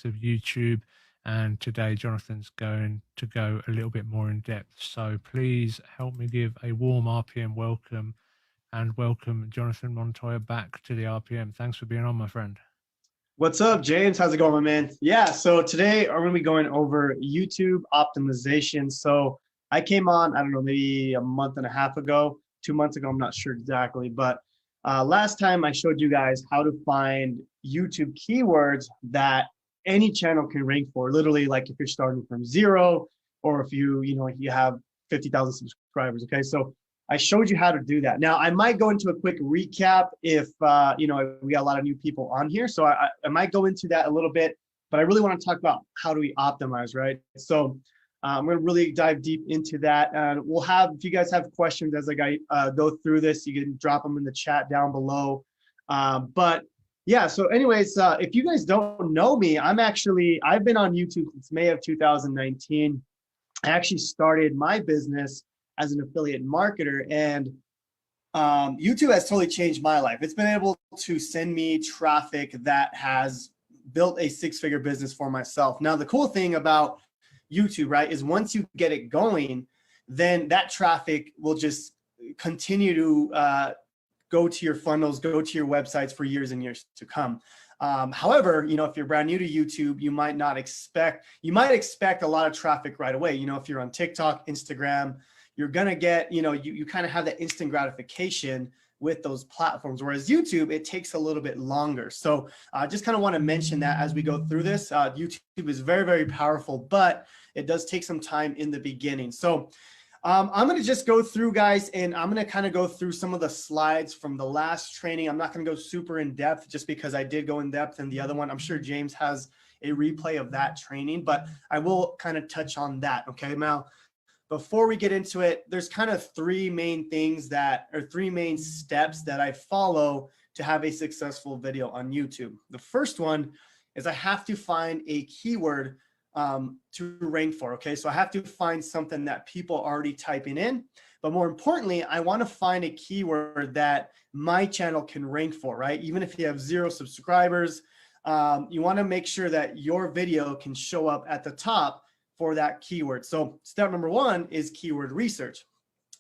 of YouTube. And today, Jonathan's going to go a little bit more in depth. So please help me give a warm RPM welcome and welcome Jonathan Montoya back to the RPM. Thanks for being on, my friend. What's up, James? How's it going, my man? Yeah, so today I'm going to be going over YouTube optimization. So I came on, I don't know, maybe a month and a half ago, 2 months ago, I'm not sure exactly. But last time I showed you guys how to find YouTube keywords that any channel can rank for. Literally, like if you're starting from zero or if you have 50,000 subscribers. Okay, so I showed you how to do that. Now, I might go into a quick recap if, we got a lot of new people on here. So I might go into that a little bit, but I really want to talk about how do we optimize, right? So I'm going to really dive deep into that. And we'll have, if you guys have questions as I go through this, you can drop them in the chat down below. But yeah, so anyways, if you guys don't know me, I've been on YouTube since May of 2019. I actually started my business as an affiliate marketer, and YouTube has totally changed my life. It's been able to send me traffic that has built a six-figure business for myself. Now, the cool thing about YouTube, right, is once you get it going, then that traffic will just continue to go to your funnels, go to your websites for years and years to come. However, if you're brand new to YouTube, you might expect a lot of traffic right away. If you're on TikTok, Instagram, you're gonna get, you kind of have that instant gratification with those platforms. Whereas YouTube, it takes a little bit longer. So I just kind of want to mention that as we go through this. YouTube is very, very powerful, but it does take some time in the beginning. So I'm going to just go through, guys, and I'm going to kind of go through some of the slides from the last training. I'm not going to go super in depth just because I did go in depth in the other one. I'm sure James has a replay of that training, but I will kind of touch on that. Okay. Now, before we get into it, there's kind of three main steps that I follow to have a successful video on YouTube. The first one is I have to find a keyword to rank for. Okay, so I have to find something that people are already typing in, but more importantly, I want to find a keyword that my channel can rank for, right? Even if you have 0 subscribers, you want to make sure that your video can show up at the top for that keyword. So step number 1 is keyword research.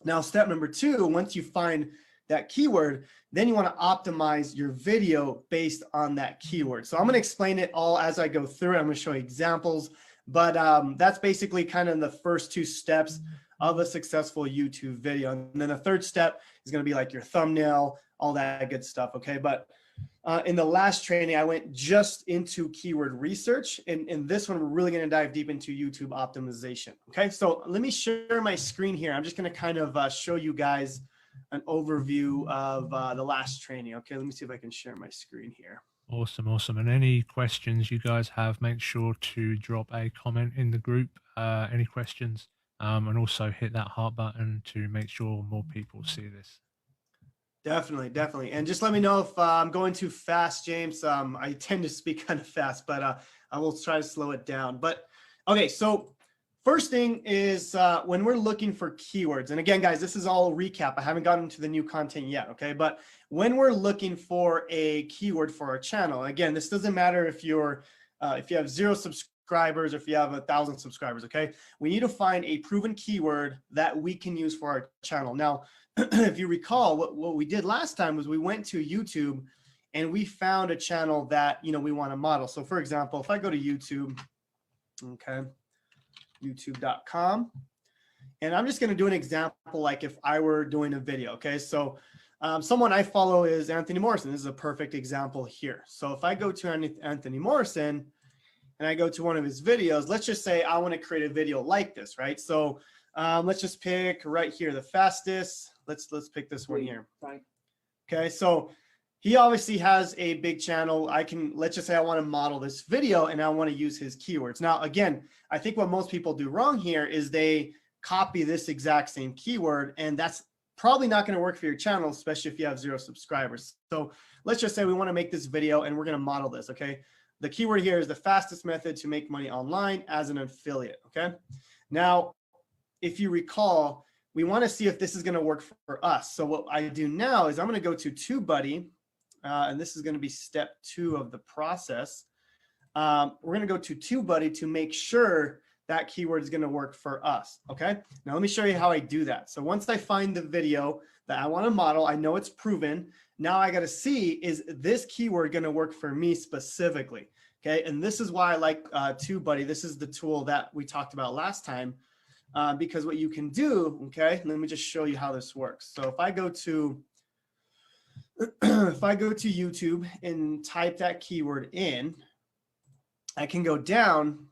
Now, step number 2, once you find that keyword, then you want to optimize your video based on that keyword. So I'm going to explain it all as I go through it. I'm going to show you examples, but that's basically kind of the first 2 steps of a successful YouTube video. And then the third step is going to be like your thumbnail, all that good stuff. Okay. But in the last training, I went just into keyword research. And in this one, we're really going to dive deep into YouTube optimization. Okay. So let me share my screen here. I'm just going to kind of show you guys an overview of the last training. Okay, let me see if I can share my screen here. Awesome, awesome. And any questions you guys have, make sure to drop a comment in the group. Any questions, and also hit that heart button to make sure more people see this. Definitely, definitely. And just let me know if I'm going too fast, James. I tend to speak kind of fast, but I will try to slow it down. But okay, so first thing is when we're looking for keywords, and again, guys, this is all a recap. I haven't gotten to the new content yet, okay? But when we're looking for a keyword for our channel, again, this doesn't matter if you have 0 subscribers or if you have 1,000 subscribers, okay? We need to find a proven keyword that we can use for our channel. Now, if you recall, what we did last time was we went to YouTube and we found a channel that, we want to model. So for example, if I go to YouTube, okay, youtube.com, and I'm just going to do an example like if I were doing a video. Okay, so someone I follow is Anthony Morrison. This is a perfect example here. So if I go to Anthony Morrison and I go to one of his videos, let's just say I want to create a video like this, right? So let's just pick right here the fastest. Let's pick this one here. Okay, so he obviously has a big channel. Let's just say I want to model this video and I want to use his keywords. Now, again, I think what most people do wrong here is they copy this exact same keyword, and that's probably not going to work for your channel, especially if you have 0 subscribers. So let's just say we want to make this video and we're going to model this. Okay, the keyword here is the fastest method to make money online as an affiliate. Okay, now, if you recall, we want to see if this is going to work for us. So what I do now is I'm going to go to TubeBuddy, and this is going to be step 2 of the process. we're going to go to TubeBuddy to make sure that keyword is going to work for us. Okay. Now let me show you how I do that. So once I find the video that I want to model, I know it's proven. Now I got to see, is this keyword going to work for me specifically? Okay. And this is why I like TubeBuddy. This is the tool that we talked about last time, because what you can do, okay, let me just show you how this works. So if I go to YouTube and type that keyword in, I can go down,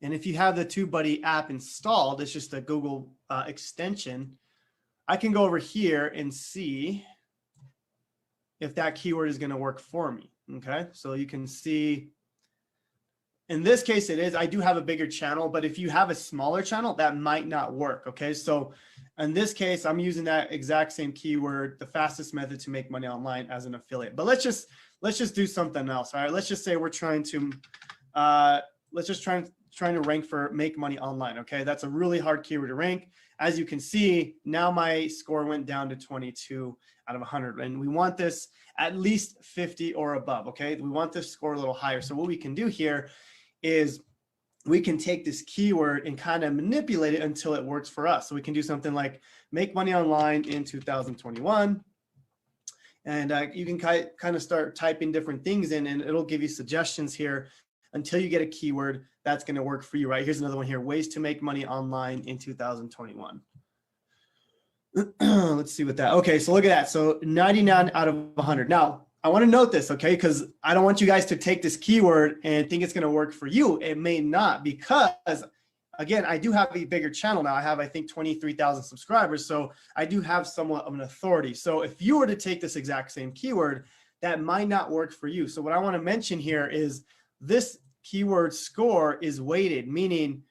and if you have the TubeBuddy app installed, it's just a Google extension. I can go over here and see if that keyword is going to work for me. Okay, so you can see, in this case it is. I do have a bigger channel, but if you have a smaller channel, that might not work. Okay, so in this case, I'm using that exact same keyword, the fastest method to make money online as an affiliate. But let's just do something else. All right, let's just say we're trying to trying to rank for make money online. Okay, that's a really hard keyword to rank. As you can see, now my score went down to 22 out of 100, and we want this at least 50 or above. Okay, we want this score a little higher. So what we can do here is we can take this keyword and kind of manipulate it until it works for us. So we can do something like make money online in 2021. And you can kind of start typing different things in, and it'll give you suggestions here until you get a keyword that's going to work for you, right? Here's another one here, ways to make money online in 2021. Let's see what that, okay, so look at that. So 99 out of 100. Now, I want to note this, okay, because I don't want you guys to take this keyword and think it's going to work for you. It may not, because again, I do have a bigger channel now. I have, I think, 23,000 subscribers. So I do have somewhat of an authority. So if you were to take this exact same keyword, that might not work for you. So what I want to mention here is this keyword score is weighted, meaning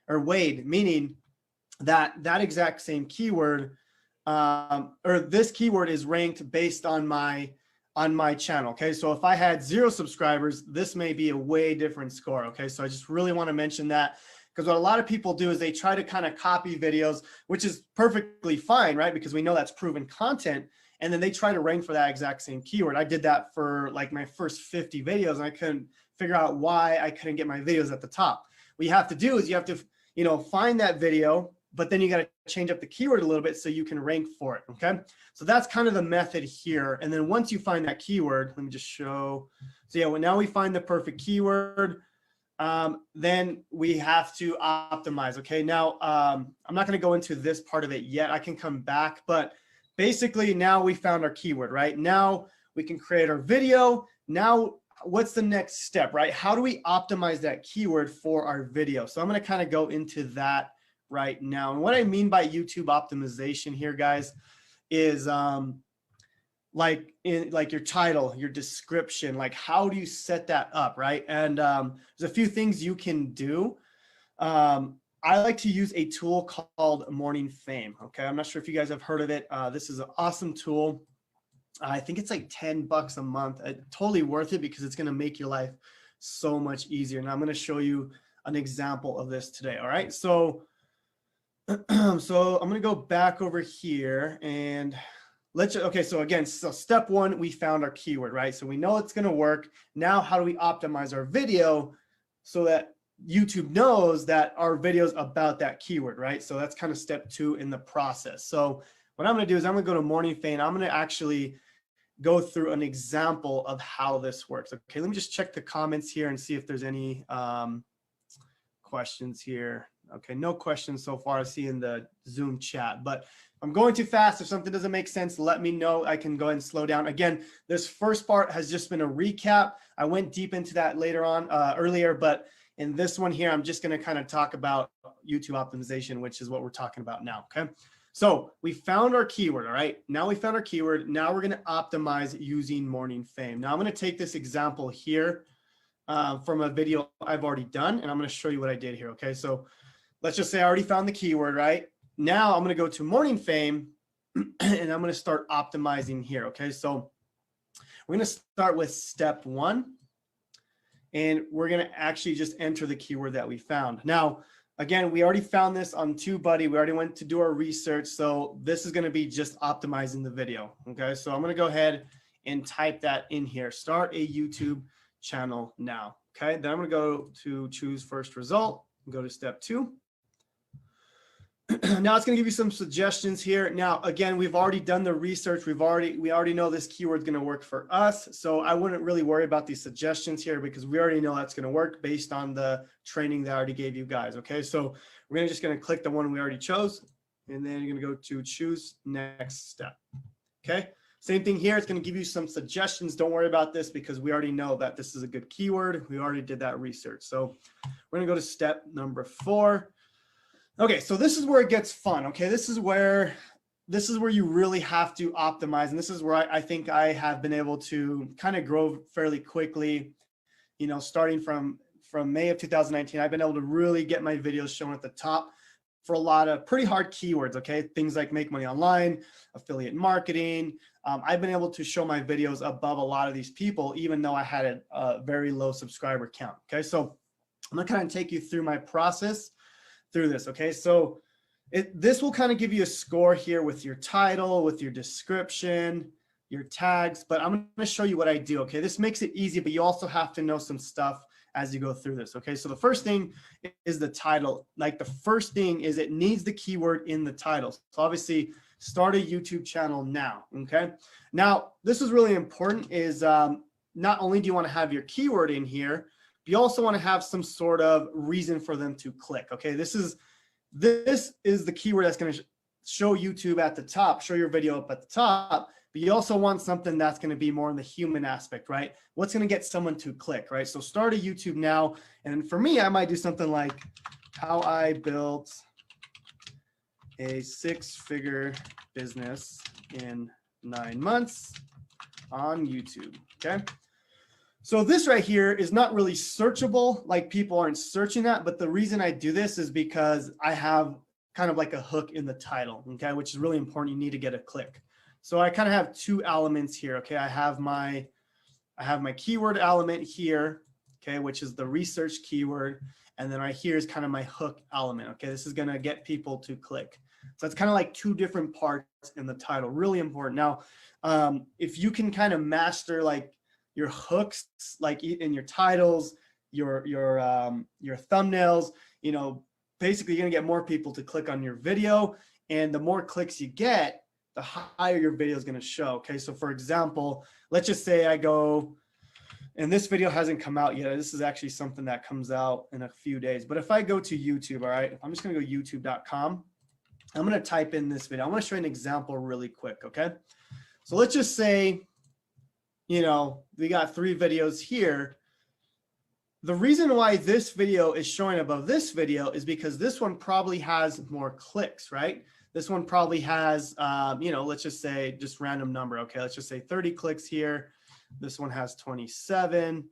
that that exact same keyword, or this keyword is ranked based on my channel. Okay, so if I had 0 subscribers, this may be a way different score. Okay, so I just really want to mention that, because what a lot of people do is they try to kind of copy videos, which is perfectly fine, right? Because we know that's proven content, and then they try to rank for that exact same keyword. I did that for like my first 50 videos, and I couldn't figure out why I couldn't get my videos at the top. What you have to do is you have to, find that video, but then you got to change up the keyword a little bit so you can rank for it. Okay, so that's kind of the method here. And then once you find that keyword, let me just show. So yeah, well, now we find the perfect keyword. Then we have to optimize. Okay, now I'm not going to go into this part of it yet. I can come back, but basically now we found our keyword, right? Now we can create our video. Now what's the next step, right? How do we optimize that keyword for our video? So I'm going to kind of go into that right now. And what I mean by YouTube optimization here, guys, is like your title, your description, like how do you set that up, right? And there's a few things you can do. I like to use a tool called Morning Fame. Okay, I'm not sure if you guys have heard of it. This is an awesome tool. I think it's like $10 a month. Totally worth it, because it's going to make your life so much easier. And I'm going to show you an example of this today. All right, so so I'm going to go back over here and okay, so again, so step 1, we found our keyword, right? So we know it's going to work. Now, how do we optimize our video so that YouTube knows that our video is about that keyword, right? So that's kind of step 2 in the process. So what I'm going to do is I'm going to go to Morning Fame. I'm going to actually go through an example of how this works. Okay, let me just check the comments here and see if there's any questions here. Okay, no questions so far I see in the Zoom chat, but I'm going too fast. If something doesn't make sense, let me know. I can go ahead and slow down. Again, this first part has just been a recap. I went deep into that later on, earlier, but in this one here, I'm just going to kind of talk about YouTube optimization, which is what we're talking about now. Okay, so we found our keyword. All right, now we found our keyword. Now we're going to optimize using Morning Fame. Now I'm going to take this example here from a video I've already done, and I'm going to show you what I did here. Okay, so let's just say I already found the keyword, right? Now I'm going to go to Morning Fame and I'm going to start optimizing here. Okay, so we're going to start with step 1, and we're going to actually just enter the keyword that we found. Now, again, we already found this on TubeBuddy. We already went to do our research. So this is going to be just optimizing the video. Okay, so I'm going to go ahead and type that in here. Start a YouTube channel now. Okay, then I'm going to go to choose first result, go to step 2. Now it's going to give you some suggestions here. Now, again, we've already done the research. We already know this keyword is going to work for us. So I wouldn't really worry about these suggestions here because we already know that's going to work based on the training that I already gave you guys. Okay, so we're just going to click the one we already chose, and then you're going to go to choose next step. Okay, same thing here. It's going to give you some suggestions. Don't worry about this because we already know that this is a good keyword. We already did that research. So we're going to go to step number 4. Okay, so this is where it gets fun. Okay, this is where you really have to optimize, and this is where I think I have been able to kind of grow fairly quickly. You know, starting from May of 2019, I've been able to really get my videos shown at the top for a lot of pretty hard keywords. Okay, things like make money online, affiliate marketing. I've been able to show my videos above a lot of these people, even though I had a very low subscriber count. Okay, so I'm gonna kind of take you through my process through this. Okay, so this will kind of give you a score here with your title, with your description, your tags, but I'm going to show you what I do. Okay, this makes it easy, but you also have to know some stuff as you go through this. Okay, so the first thing is the title. Like the first thing is it needs the keyword in the title. So obviously start a YouTube channel now. Okay, now this is really important is not only do you want to have your keyword in here, you also want to have some sort of reason for them to click. Okay, this is the keyword that's going to show YouTube at the top, show your video up at the top, but you also want something that's going to be more in the human aspect, right? What's going to get someone to click, right? So start a YouTube now. And for me, I might do something like how I built a 6-figure business in 9 months on YouTube. Okay. So this right here is not really searchable, like people aren't searching that, but the reason I do this is because I have kind of like a hook in the title, okay, which is really important. You need to get a click. So I kind of have 2 elements here, okay? I have my keyword element here, okay, which is the research keyword, and then right here is kind of my hook element, okay? This is going to get people to click. So it's kind of like 2 different parts in the title, really important. Now, if you can kind of master like your hooks, like in your titles, your thumbnails, you know, basically you're gonna get more people to click on your video, and the more clicks you get, the higher your video is gonna show. Okay, so for example, let's just say I go, and this video hasn't come out yet. This is actually something that comes out in a few days. But if I go to YouTube, all right, I'm just gonna go youtube.com. I'm gonna type in this video. I want to show you an example really quick. Okay, so let's just say, you know, we got 3 videos here. The reason why this video is showing above this video is because this one probably has more clicks, right? This one probably has, you know, let's just say just random number. Okay, let's just say 30 clicks here. This one has 27.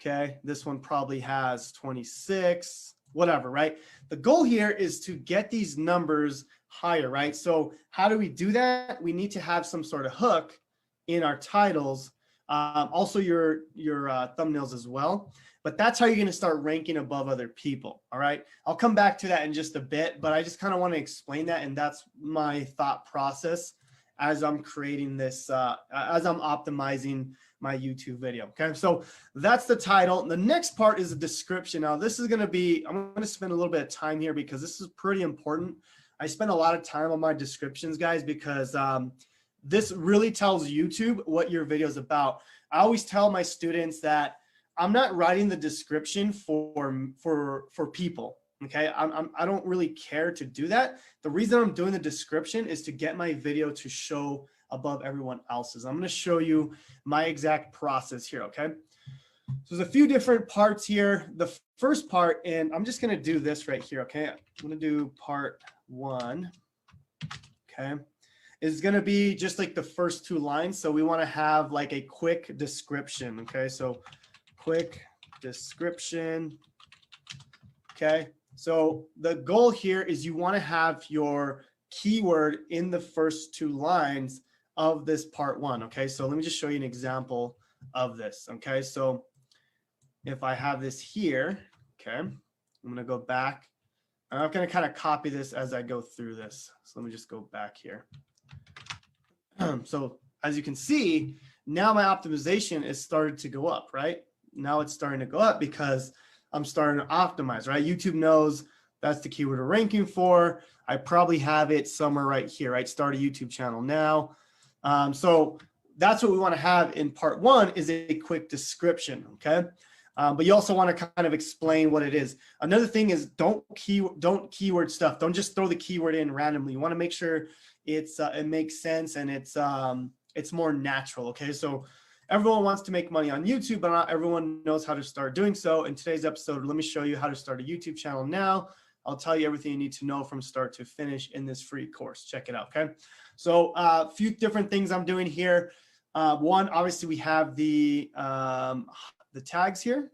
Okay, this one probably has 26, whatever, right? The goal here is to get these numbers higher, right? So how do we do that? We need to have some sort of hook in our titles. Also your thumbnails as well, but that's how you're going to start ranking above other people. All right, I'll come back to that in just a bit, but I just kind of want to explain that, and that's my thought process as I'm creating this, as I'm optimizing my YouTube video. Okay, so that's the title. The next part is the description. Now this is going to be, I'm going to spend a little bit of time here because this is pretty important. I spend a lot of time on my descriptions, guys, because this really tells YouTube what your video is about. I always tell my students that I'm not writing the description for people. Okay, I don't really care to do that. The reason I'm doing the description is to get my video to show above everyone else's. I'm going to show you my exact process here. Okay, so there's a few different parts here. The first part, and I'm just going to do this right here. Okay, I'm going to do part 1. Okay, is going to be just like the first 2 lines. So we want to have like a quick description. Okay, so quick description. Okay, so the goal here is you want to have your keyword in the first 2 lines of this part 1. Okay, so let me just show you an example of this. Okay, so if I have this here, okay, I'm going to go back. I'm going to kind of copy this as I go through this. So let me just go back here. So as you can see, now my optimization is started to go up, right? now it's starting to go up because I'm starting to optimize, right? YouTube knows that's the keyword we're ranking for. I probably have it somewhere right here, right? Start a YouTube channel now. So that's what we want to have in part one, is a quick description, okay? But you also want to kind of explain what it is. Another thing is don't keyword stuff. Don't just throw the keyword in randomly. You want to make sure it makes sense and it's more natural, okay? So everyone wants to make money on YouTube, but not everyone knows how to start doing so. In today's episode, let me show you how to start a YouTube channel now. I'll tell you everything you need to know from start to finish in this free course. Check it out, okay? So a few different things I'm doing here. One, obviously we have the tags here.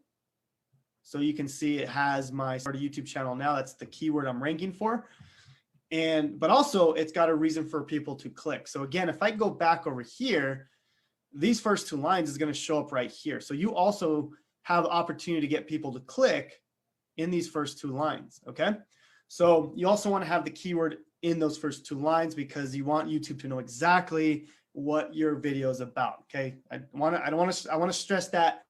So you can see it has my start a YouTube channel now. That's the keyword I'm ranking for. But also it's got a reason for people to click. So again, if I go back over here, these first two lines is going to show up right here. So you also have the opportunity to get people to click in these first two lines, okay? So you also want to have the keyword in those first two lines because you want YouTube to know exactly what your video is about, okay? I want to stress that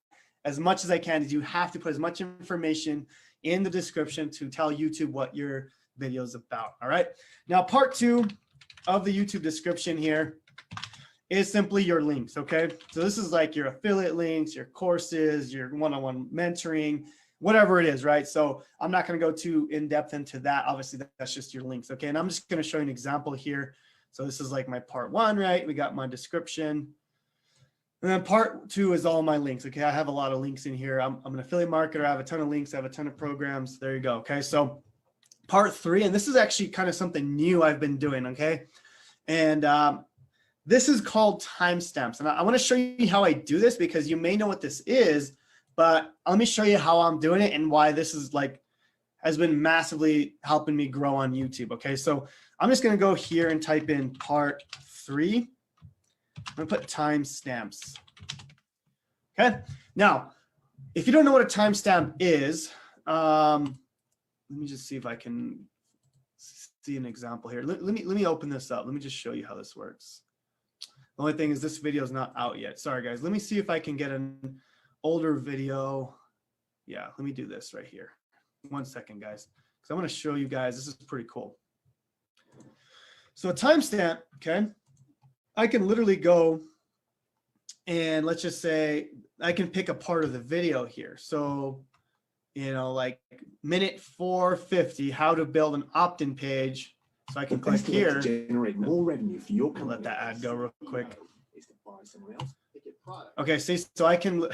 as much as I can. Is you have to put as much information in the description to tell YouTube what your video is about, all right? Now, part two of the YouTube description here is simply your links, okay? So this is like your affiliate links, your courses, your one-on-one mentoring, whatever it is, right? So I'm not going to go too in depth into that. Obviously, that's just your links, okay? And I'm just going to show you an example here. So this is like my part one, right? We got my description. And then part two is all my links, okay? I have a lot of links in here. I'm an affiliate marketer. I have a ton of links. I have a ton of programs. There you go, okay? So part three, and this is actually kind of something new I've been doing, okay? And this is called timestamps. And I want to show you how I do this because you may know what this is, but let me show you how I'm doing it and why this is has been massively helping me grow on YouTube. Okay, so I'm just going to go here and type in part three. I'm going to put timestamps. Okay, now, if you don't know what a timestamp is, let me just see if I can see an example here. Let me open this up. Let me just show you how this works. The only thing is this video is not out yet. Sorry, guys. Let me see if I can get an older video. Yeah, let me do this right here. 1 second, guys, because I want to show you guys. This is pretty cool. So a timestamp, okay, I can literally go and let's just say I can pick a part of the video here. So, you know, like minute 450, how to build an opt-in page. So I can click here. Generate more revenue for your company. Let that ad go real quick. Okay, see, so I can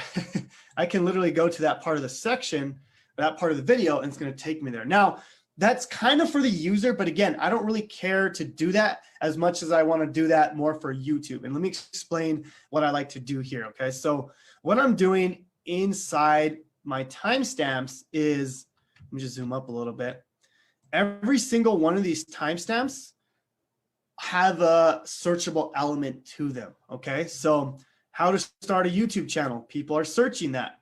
I can literally go to that part of the section, that part of the video, and it's going to take me there. Now, that's kind of for the user, but again, I don't really care to do that as much as I want to do that more for YouTube. And let me explain what I like to do here, okay? So what I'm doing inside my timestamps is, let me just zoom up a little bit. Every single one of these timestamps have a searchable element to them, okay? So how to start a YouTube channel, people are searching that.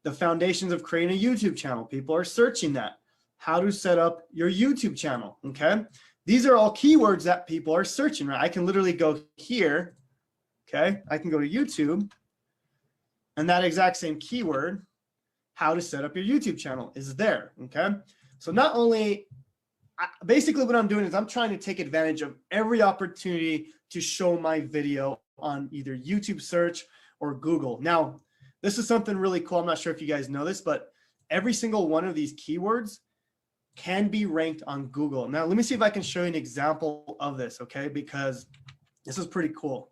The foundations of creating a YouTube channel, people are searching that. How to set up your YouTube channel, okay? These are all keywords that people are searching, right? I can literally go here, okay? I can go to YouTube, and that exact same keyword, how to set up your YouTube channel, is there, okay? So not only, basically what I'm doing is I'm trying to take advantage of every opportunity to show my video on either YouTube search or Google. Now, this is something really cool. I'm not sure if you guys know this, but every single one of these keywords can be ranked on Google. Now, let me see if I can show you an example of this, okay? Because this is pretty cool.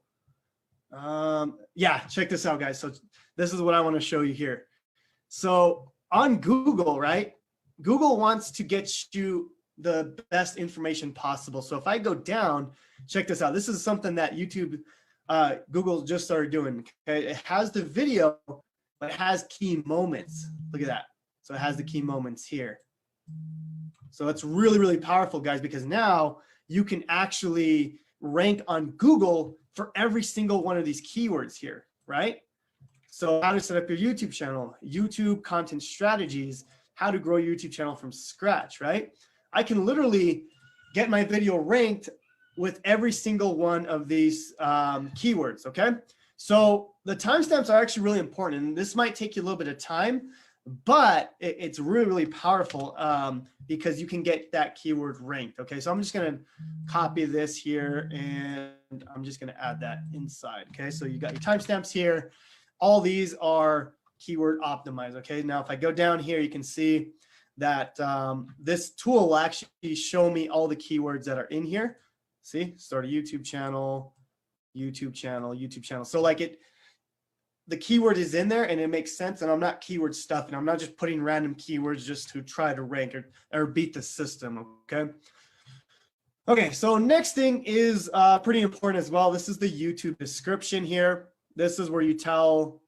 Yeah, check this out, guys. So this is what I want to show you here. So on Google, right? Google wants to get you the best information possible. So if I go down, check this out. This is something that YouTube, Google just started doing. Okay? It has the video, but it has key moments. Look at that. So it has the key moments here. So it's really, really powerful, guys, because now you can actually rank on Google for every single one of these keywords here, right? So how to set up your YouTube channel, YouTube content strategies, how to grow your YouTube channel from scratch, right? I can literally get my video ranked with every single one of these keywords, okay? So the timestamps are actually really important, and this might take you a little bit of time, but it's really, really powerful because you can get that keyword ranked. Okay, so I'm just going to copy this here, and I'm just going to add that inside. Okay, so you got your timestamps here. All these are keyword optimized. Okay, now if I go down here, you can see that this tool will actually show me all the keywords that are in here. See, start a YouTube channel, YouTube channel, YouTube channel. So like the keyword is in there and it makes sense, and I'm not keyword stuffing. I'm not just putting random keywords just to try to rank or beat the system. Okay, so next thing is pretty important as well. This is the YouTube description here. This is where you tell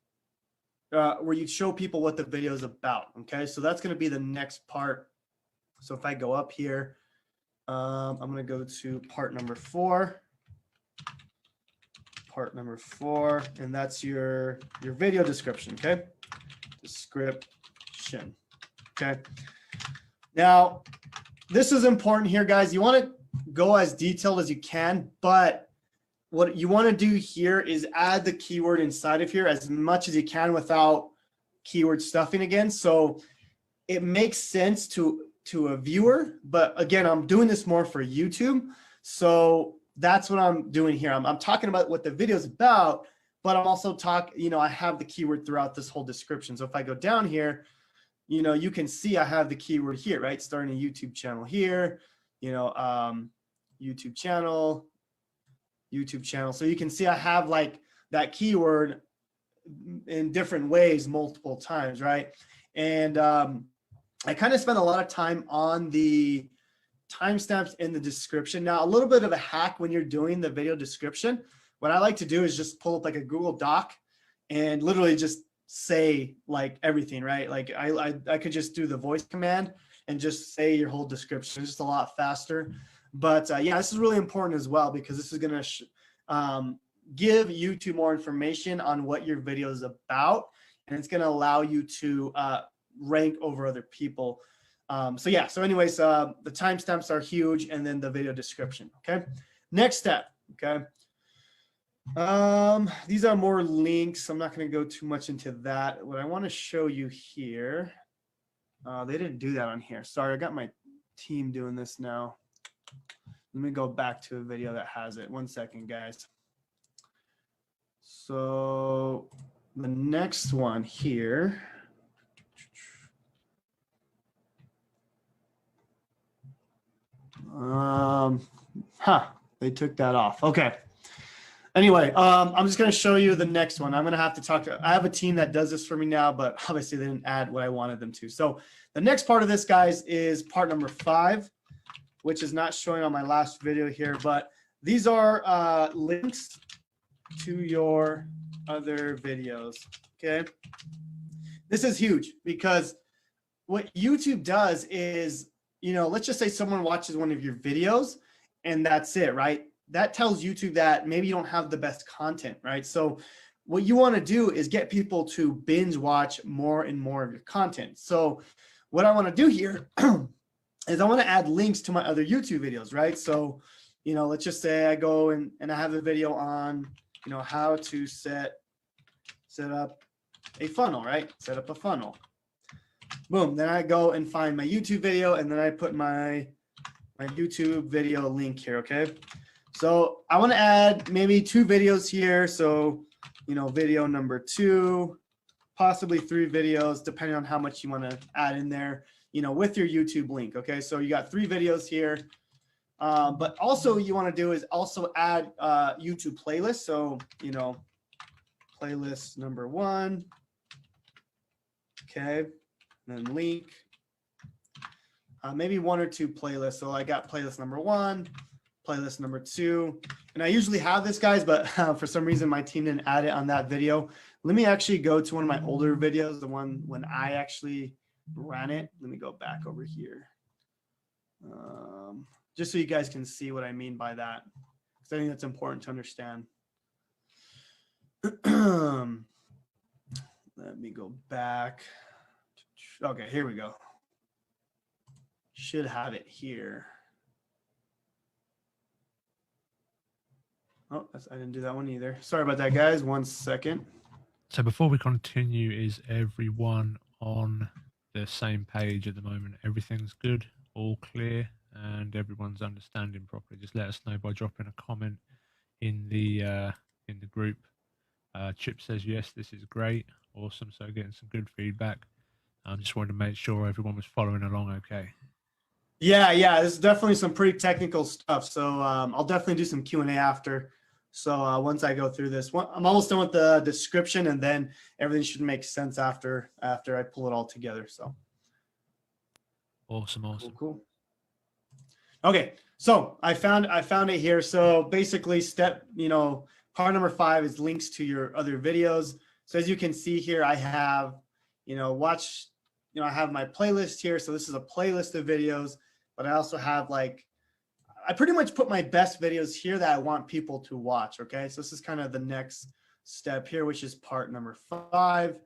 where you show people what the video is about. Okay, so that's going to be the next part. So if I go up here, I'm going to go to part number 4. Part number 4, and that's your video description. Okay, description. Okay, now this is important here, guys. You want to go as detailed as you can, but what you want to do here is add the keyword inside of here as much as you can without keyword stuffing again. So it makes sense to a viewer, but again, I'm doing this more for YouTube. So that's what I'm doing here. I'm talking about what the video is about, but I'm also I have the keyword throughout this whole description. So if I go down here, you can see I have the keyword here, right? Starting a YouTube channel here, YouTube channel. So you can see I have like that keyword in different ways multiple times, right? And I kind of spent a lot of time on the timestamps in the description. Now, a little bit of a hack when you're doing the video description, what I like to do is just pull up like a Google Doc and literally just say like everything, right? Like I could just do the voice command and just say your whole description. It's just a lot faster. But yeah, this is really important as well because this is going to give YouTube more information on what your video is about, and it's going to allow you to rank over other people. So yeah, so anyways, the timestamps are huge, and then the video description. Okay, next step. Okay, these are more links. I'm not going to go too much into that. What I want to show you here, they didn't do that on here. Sorry, I got my team doing this now. Let me go back to a video that has it. 1 second, guys. So the next one here. They took that off. Okay. Anyway, I'm just going to show you the next one. I'm going to have to talk to, I have a team that does this for me now, but obviously they didn't add what I wanted them to. So the next part of this, guys, is part number 5, which is not showing on my last video here, but these are links to your other videos. Okay. This is huge because what YouTube does is, let's just say someone watches one of your videos and that's it, right? That tells YouTube that maybe you don't have the best content, right? So what you want to do is get people to binge watch more and more of your content. So what I want to do here is I want to add links to my other YouTube videos, right? So, let's just say I go and I have a video on, how to set up a funnel, right? Set up a funnel. Boom. Then I go and find my YouTube video, and then I put my YouTube video link here. Okay. So I want to add maybe 2 videos here. So, video number 2, possibly 3 videos, depending on how much you want to add in there, with your YouTube link. Okay. So you got 3 videos here. But also you want to do is also add YouTube playlists. So, playlist number 1. Okay. And then link, maybe 1 or 2 playlists. So I got playlist number 1, playlist number 2, and I usually have this, guys, but for some reason my team didn't add it on that video. Let me actually go to one of my older videos, the one when I actually ran it. Let me go back over here, just so you guys can see what I mean by that, because I think that's important to understand. Let me go back. Okay, here we go. Should have it here. Oh, I didn't do that one either. Sorry about that, guys. 1 second. So before we continue, is everyone on the same page at the moment? Everything's good, all clear, and everyone's understanding properly. Just let us know by dropping a comment in the group. Chip says yes, this is great, awesome. So getting some good feedback. I just wanted to make sure everyone was following along okay. Yeah, this is definitely some pretty technical stuff. So I'll definitely do some Q&A after. So once I go through this, I'm almost done with the description, and then everything should make sense after I pull it all together. So Awesome. cool. Okay, so I found it here. So basically, part number 5 is links to your other videos. So as you can see here, I have, I have my playlist here. So this is a playlist of videos, but I also have I pretty much put my best videos here that I want people to watch. Okay, so this is kind of the next step here, which is part number 5.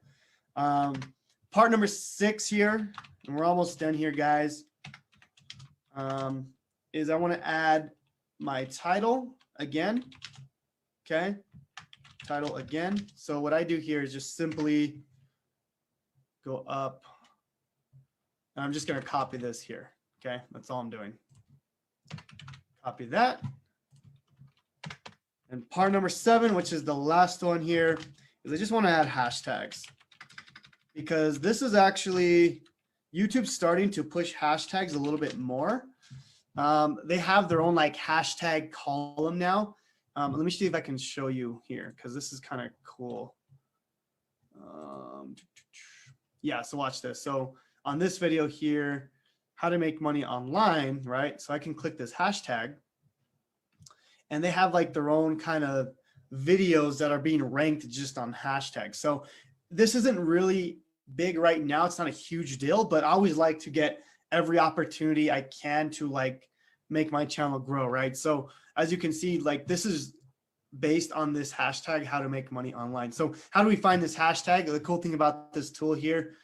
Part number 6 here, and we're almost done here, guys. Is I want to add my title again. Okay, title again. So what I do here is just simply go up, and I'm just going to copy this here. Okay, that's all I'm doing. Copy that. And part number 7, which is the last one here, is I just want to add hashtags, because this is actually YouTube starting to push hashtags a little bit more. They have their own hashtag column now. Let me see if I can show you here, because this is kind of cool. Yeah, so watch this. So on this video here, how to make money online, right? So I can click this hashtag, and they have their own kind of videos that are being ranked just on hashtags. So this isn't really big right now. It's not a huge deal, but I always like to get every opportunity I can to make my channel grow, right? So as you can see, this is based on this hashtag, how to make money online. So how do we find this hashtag? The cool thing about this tool here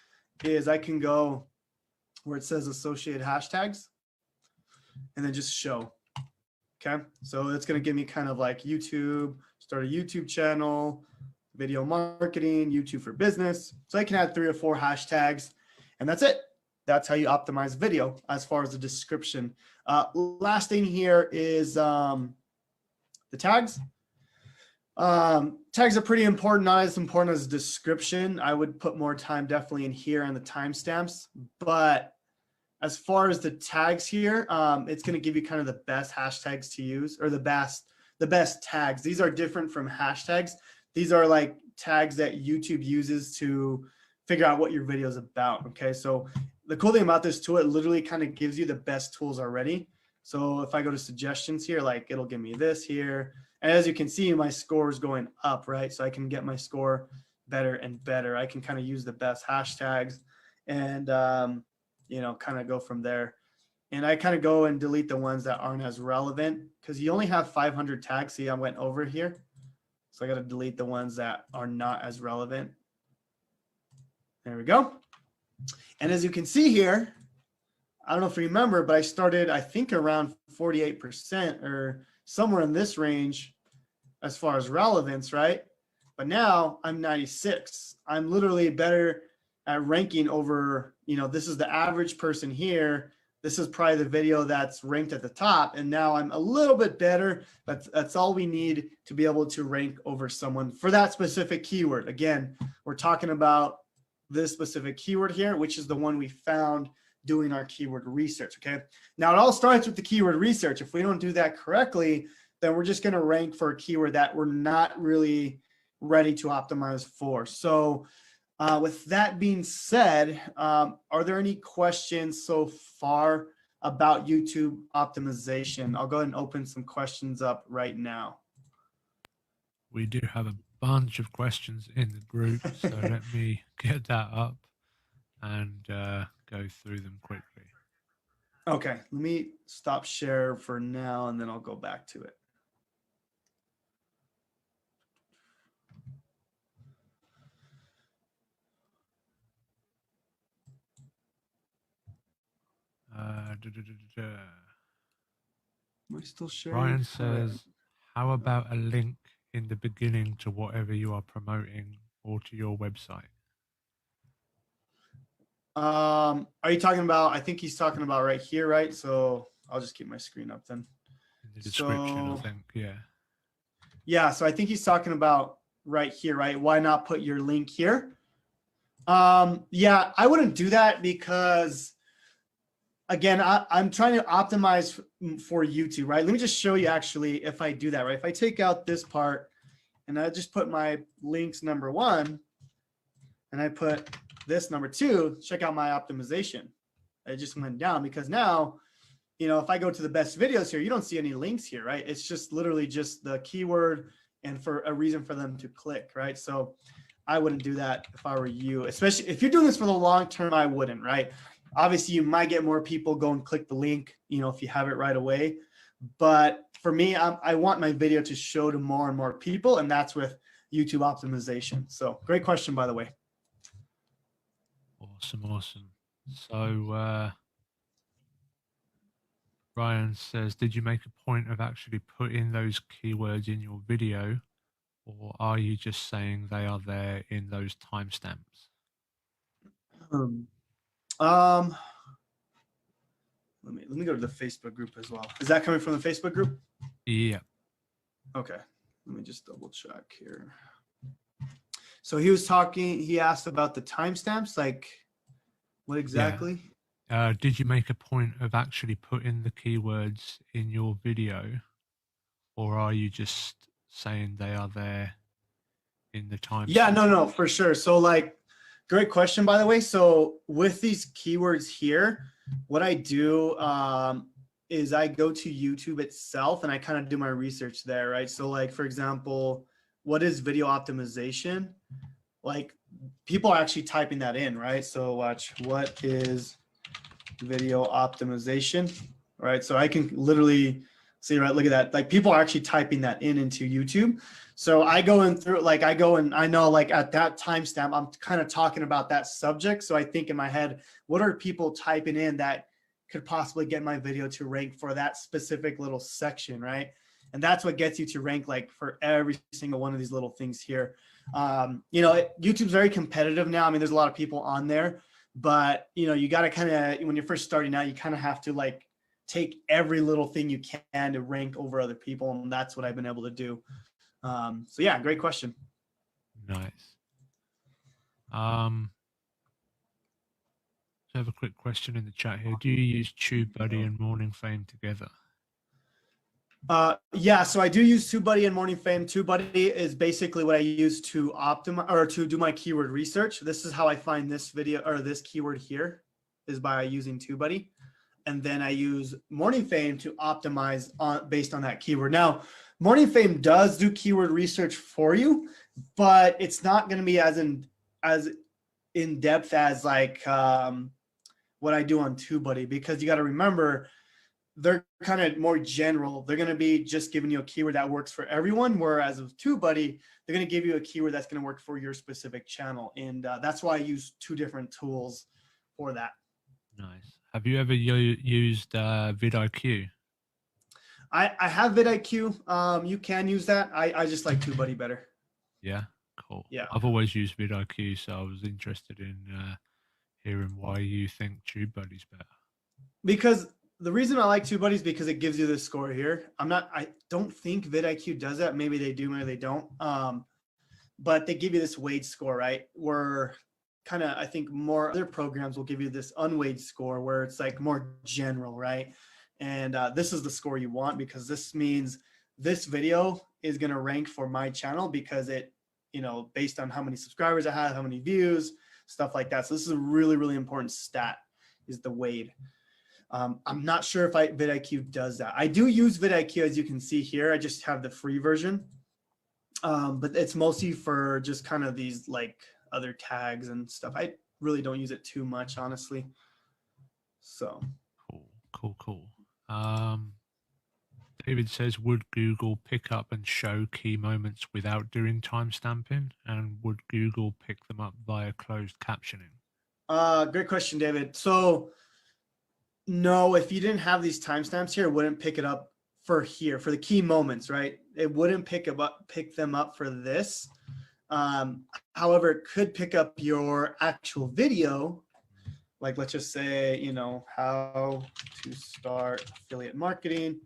is I can go where it says associated hashtags and then just show. Okay, so it's going to give me kind of YouTube, start a YouTube channel, video marketing, YouTube for business. So I can add 3 or 4 hashtags, and that's it. That's how you optimize video as far as the description. Last thing here is the tags. Tags are pretty important, not as important as description. I would put more time definitely in here and the timestamps, but as far as the tags here, it's going to give you kind of the best hashtags to use, or the best tags. These are different from hashtags. These are tags that YouTube uses to figure out what your video is about. Okay, so the cool thing about this tool, it literally kind of gives you the best tools already. So if I go to suggestions here, it'll give me this here. And as you can see, my score is going up, right? So I can get my score better and better. I can kind of use the best hashtags and, kind of go from there. And I kind of go and delete the ones that aren't as relevant, because you only have 500 tags. See, I went over here. So I got to delete the ones that are not as relevant. There we go. And as you can see here, I don't know if you remember, but I started, I think, around 48% or somewhere in this range as far as relevance, right? But now I'm 96. I'm literally better at ranking over, this is the average person here. This is probably the video that's ranked at the top. And now I'm a little bit better, but that's all we need to be able to rank over someone for that specific keyword. Again, we're talking about this specific keyword here, which is the one we found doing our keyword research. Okay. Now it all starts with the keyword research. If we don't do that correctly, then we're just going to rank for a keyword that we're not really ready to optimize for. So with that being said, are there any questions so far about YouTube optimization? I'll go ahead and open some questions up right now. We do have a bunch of questions in the group, so let me get that up and go through them quickly. Okay, let me stop share for now, and then I'll go back to it. Am I still sharing? Brian says, how about a link in the beginning to whatever you are promoting or to your website? Are you talking about, I think he's talking about right here, right? So I'll just keep my screen up then. In the description, I So think. Yeah. yeah, so I think he's talking about right here, right? Why not put your link here? Yeah, I wouldn't do that because again, I'm trying to optimize for YouTube, right? Let me just show you actually if I do that, right? If I take out this part and I just put my links number 1 and I put this number 2, check out my optimization. It just went down because now, you know, if I go to the best videos here, you don't see any links here, right? It's just literally just the keyword and for a reason for them to click, right? So I wouldn't do that if I were you, especially if you're doing this for the long term, I wouldn't, right? Obviously you might get more people go and click the link, you know, if you have it right away. But for me, I want my video to show to more and more people, and that's with YouTube optimization. So great question, by the way. Awesome. So Ryan says, did you make a point of actually putting those keywords in your video, or are you just saying they are there in those timestamps? Let me go to the Facebook group as well. Is that coming from the Facebook group? Yeah. Okay. Let me just double check here. So he was talking, he asked about the timestamps, like what exactly? Did you make a point of actually putting the keywords in your video, or are you just saying they are there in the timestamp? Yeah, no, for sure. So like, great question, by the way. So with these keywords here, what I do is I go to YouTube itself and I kind of do my research there, right? So like, for example, what is video optimization? Like people are actually typing that in, right? So watch, what is video optimization, right? So I can literally see, right, look at that. Like people are actually typing that in into YouTube. So I go in through, like I go and I know like at that timestamp, I'm kind of talking about that subject. So I think in my head, what are people typing in that could possibly get my video to rank for that specific little section, right? And that's what gets you to rank like for every single one of these little things here. You know, YouTube's very competitive now. I mean, there's a lot of people on there, but you know, you got to kind of, when you're first starting out, you kind of have to like take every little thing you can to rank over other people. And that's what I've been able to do. So yeah, great question. Nice. So I have a quick question in the chat here. Do you use TubeBuddy and Morning Fame together? Yeah, so I do use TubeBuddy and Morning Fame. TubeBuddy is basically what I use to optimize or to do my keyword research. This is how I find this video or this keyword here is by using TubeBuddy. And then I use Morning Fame to optimize on based on that keyword. Now, Morning Fame does do keyword research for you, but it's not going to be as in depth as like what I do on TubeBuddy, because you got to remember they're kind of more general. They're going to be just giving you a keyword that works for everyone, whereas with TubeBuddy, they're going to give you a keyword that's going to work for your specific channel, and that's why I use two different tools for that. Nice. Have you ever used vidIQ? I have vidIQ. You can use that. I just like TubeBuddy better. Yeah, cool. Yeah. I've always used vidIQ, so I was interested in hearing why you think TubeBuddy's better. Because the reason I like TubeBuddy is because it gives you this score here. I don't think vidIQ does that. Maybe they do, maybe they don't. But they give you this weighted score, right? Where kind of, I think more other programs will give you this unweighted score where it's like more general, right? And this is the score you want, because this means this video is going to rank for my channel because it, you know, based on how many subscribers I have, how many views, stuff like that. So this is a really, really important stat, is the weight. I'm not sure if vidIQ does that. I do use vidIQ, as you can see here. I just have the free version, but it's mostly for just kind of these like other tags and stuff. I really don't use it too much, honestly. So cool. David says, would Google pick up and show key moments without doing timestamping, and would Google pick them up via closed captioning? Great question, David. So no, if you didn't have these timestamps here, it wouldn't pick it up for here, for the key moments, right? It wouldn't pick them up for this. However, it could pick up your actual video. Like, let's just say, how to start affiliate marketing.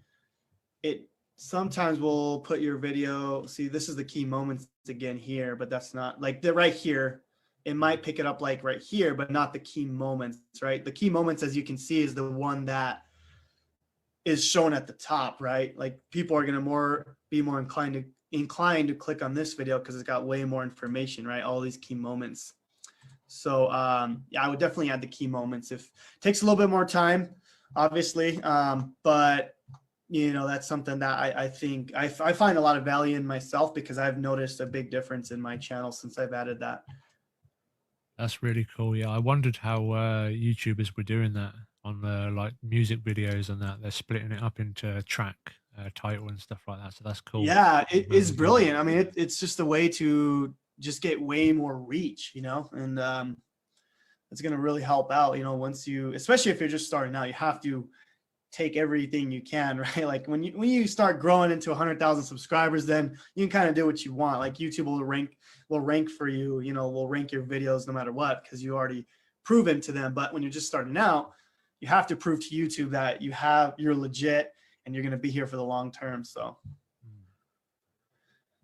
It sometimes will put your video. See, this is the key moments again here, but that's not like the right here. It might pick it up like right here, but not the key moments, right? The key moments, as you can see, is the one that is shown at the top, right? Like people are going to be more inclined to click on this video because it's got way more information, right? All these key moments. So yeah, I would definitely add the key moments. If it takes a little bit more time, obviously, but that's something that I think I find a lot of value in myself because I've noticed a big difference in my channel since I've added that. That's really cool. Yeah, I wondered how YouTubers were doing that on the like music videos and that. They're splitting it up into track title and stuff like that. So that's cool. Yeah, it is brilliant. I mean, it's just a way to just get way more reach, and it's going to really help out, once you, especially if you're just starting out, you have to take everything you can, right? Like when you start growing into 100,000 subscribers, then you can kind of do what you want. Like YouTube will rank for you, will rank your videos no matter what, because you already proven to them. But when you're just starting out, you have to prove to YouTube that you're legit and you're going to be here for the long term. So